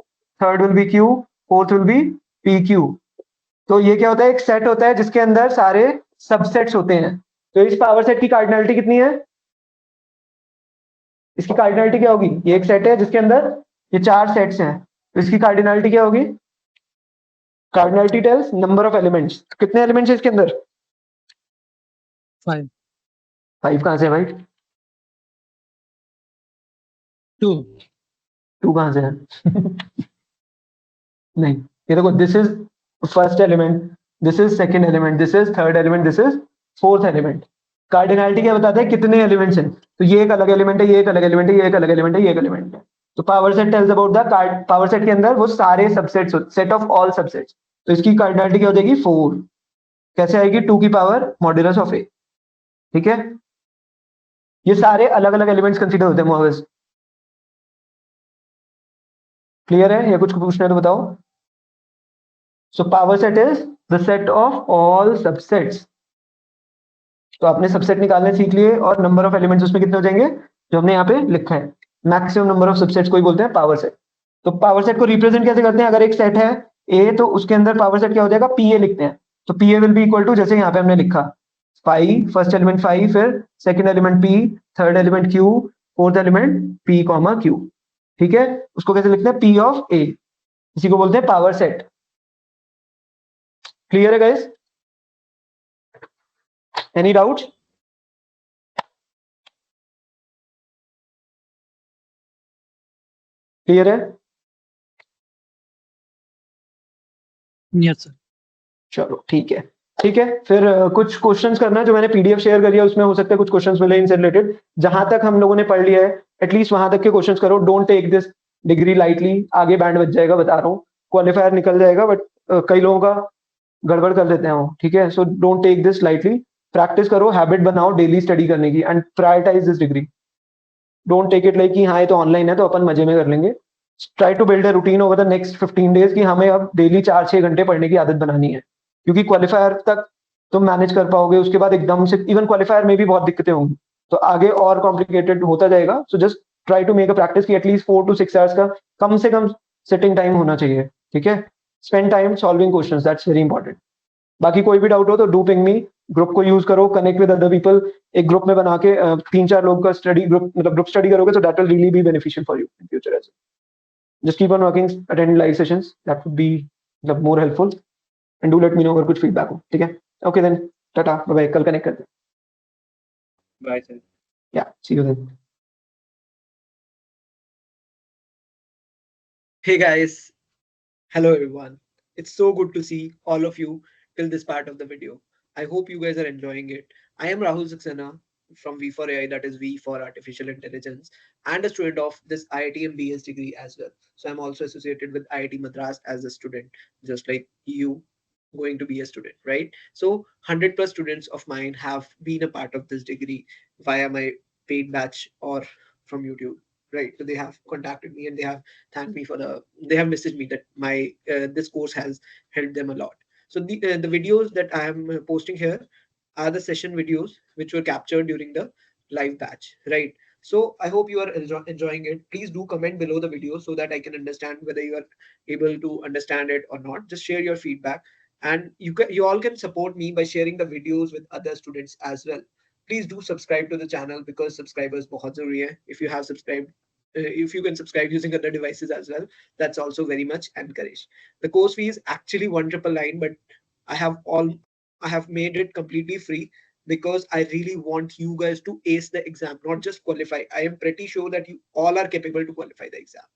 third will be Q, fourth will be P Q. तो ये क्या होता है, एक सेट होता है जिसके अंदर सारे सबसेट्स होते हैं। तो इस पावर सेट की कार्डिनलिटी कितनी है, इसकी कार्डिनलिटी क्या होगी, ये एक सेट है जिसके अंदर ये चार सेट्स हैं, तो इसकी कार्डिनलिटी क्या होगी, cardinality tells number of elements. कितने एलिमेंट्स है इसके अंदर, 5 5 कहां से है भाई, 2 2 कहां से है नहीं, ये देखो, this is first element, this is second element, this is third element, this is fourth element. Cardinality क्या बताता है, कितने एलिमेंट्स हैं, तो ये एक अलग एलिमेंट है, ये एक अलग एलिमेंट है, ये एक अलग एलिमेंट है, ये एक एलिमेंट है। तो power set tells about the card, power set के अंदर वो सारे subsets, set of all subsets. तो इसकी कार्डिनलिटी क्या हो जाएगी, 4। कैसे आएगी, 2 की पावर मॉड्यूलस ऑफ ए, ठीक है। ये सारे अलग अलग एलिमेंट्स कंसीडर होते हैं मोहब्बत, क्लियर है, या कुछ पूछना है तो बताओ। So power set is the set of all subsets. तो आपने सबसेट निकालने सीख लिए, और नंबर ऑफ एलिमेंट्स उसमें कितने हो जाएंगे, जो हमने यहाँ पे लिखा है, मैक्सिमम नंबर ऑफ सबसेट्स को ही बोलते हैं पावर सेट। तो पावर सेट को रिप्रेजेंट कैसे करते हैं, अगर एक सेट है ए, तो उसके अंदर पावर सेट क्या हो जाएगा, पी ए लिखते हैं। तो P A will be equal to, जैसे यहाँ पे हमने लिखा 5, फर्स्ट एलिमेंट 5, फिर second element P, third element Q, fourth element P comma Q, ठीक है। उसको कैसे लिखते हैं, पी ऑफ ए, इसी को बोलते हैं पावर सेट। क्लियर है गाइस, एनी डाउट। क्लियर है, यस सर। चलो ठीक है, ठीक है। फिर कुछ क्वेश्चंस करना, जो मैंने पीडीएफ शेयर करी है उसमें हो सकता है कुछ क्वेश्चंस मिले इनसे रिलेटेड। जहां तक हम लोगों ने पढ़ लिया है एटलीस्ट वहां तक के क्वेश्चंस करो। Don't take this degree lightly, आगे बैंड बच जाएगा, बता रहा हूँ, क्वालिफायर निकल जाएगा, बट कई लोगों का गड़बड़ कर देते हैं वो, ठीक है। So don't take this lightly, practice करो, हैबिट बनाओ डेली स्टडी करने की, and prioritize this degree. Don't take it like कि हाँ ये तो ऑनलाइन है तो अपन मजे में कर लेंगे। Try to build a routine over the next 15 days कि हमें अब डेली 4-6 घंटे पढ़ने की आदत बनानी है, क्योंकि क्वालिफायर तक तुम मैनेज कर पाओगे, उसके बाद एकदम से इवन क्वालिफायर में भी बहुत दिक्कतें होंगी, तो आगे और कॉम्प्लिकेटेड होता जाएगा। So just try to make a practice कि एटलीस्ट 4 to 6 आवर्स का कम से कम सिटिंग टाइम होना चाहिए, ठीक है। Spend time solving questions, that's very important. बाकी कोई भी डाउट हो तो डू पिंग मी, ग्रुप को यूज करो, कनेक्ट विद अदर पीपल। एक ग्रुप में बना के 3-4 लोग का स्टडी ग्रुप, मतलब ग्रुप स्टडी करोगे तो that will really be beneficial for you in future as well. Just keep on working, attend live sessions, that would be मतलब more helpful, and do let me know अगर कुछ feedback हो, ठीक है। Okay then, tata bye bye, कल connect करते हैं। Bye sir. Yeah see you then. Hey guys, hello everyone. It's so good to see all of you till this part of the video. I hope you guys are enjoying it. I am Rahul Saxena from V4AI, that is V for Artificial Intelligence, and a student of this IITM BS degree as well. So I'm also associated with IIT Madras as a student, just like you going to be a student, right? So 100 plus students of mine have been a part of this degree via my paid batch or from YouTube, right? So they have contacted me and they have thanked me for they have messaged me that my this course has helped them a lot. So the videos that I am posting here are the session videos which were captured during the live batch, right? So I hope you are enjoying it. Please do comment below the video so that I can understand whether you are able to understand it or not. Just share your feedback, and you all can support me by sharing the videos with other students as well. Please do subscribe to the channel because subscribers bahut zaruri hai. If you have subscribed, if you can subscribe using other devices as well, that's also very much encouraged. The course fee is actually 1,999, but I have all I have made it completely free because I really want you guys to ace the exam, not just qualify. I am pretty sure that you all are capable to qualify the exam.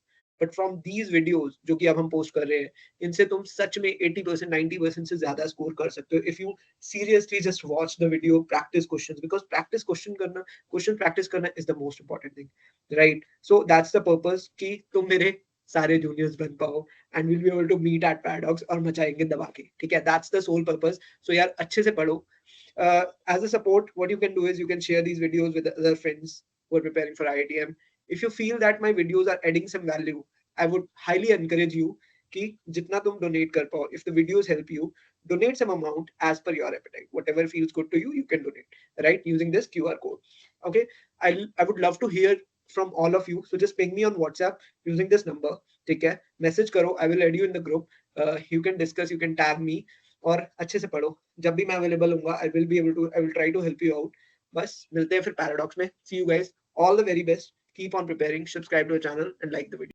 But from these videos जो कि अब हम post कर रहे हैं, इनसे तुम सच में 80% 90% से ज्यादा स्कोर कर सकते हो if you seriously just watch the video, practice questions, because practice question practice करना is the most important thing, right? So that's the purpose कि तुम मेरे सारे जूनियर्स बन पाओ and we'll be able to meet at Paradox और मचाएंगे दबा के, ठीक है? That's the sole purpose. So यार अच्छे से पढ़ो. As a support, what you can do is you can share these videos with other friends who are preparing for IITM. If you feel that my videos are adding some value, I would highly encourage you कि जितना तुम donate कर पाओ. If the videos help you, donate some amount as per your appetite. Whatever feels good to you, you can donate, right? Using this QR code. Okay, I would love to hear from all of you. So just ping me on WhatsApp using this number. ठीक है, message करो. I will add you in the group. You can discuss, you can tag me. और अच्छे से पढ़ो. जब भी मैं अवेलेबल होऊंगा, I will try to help you out. बस मिलते हैं फिर पैराडॉक्स में. See you guys. All the very best. Keep on preparing. Subscribe to the channel and like the video.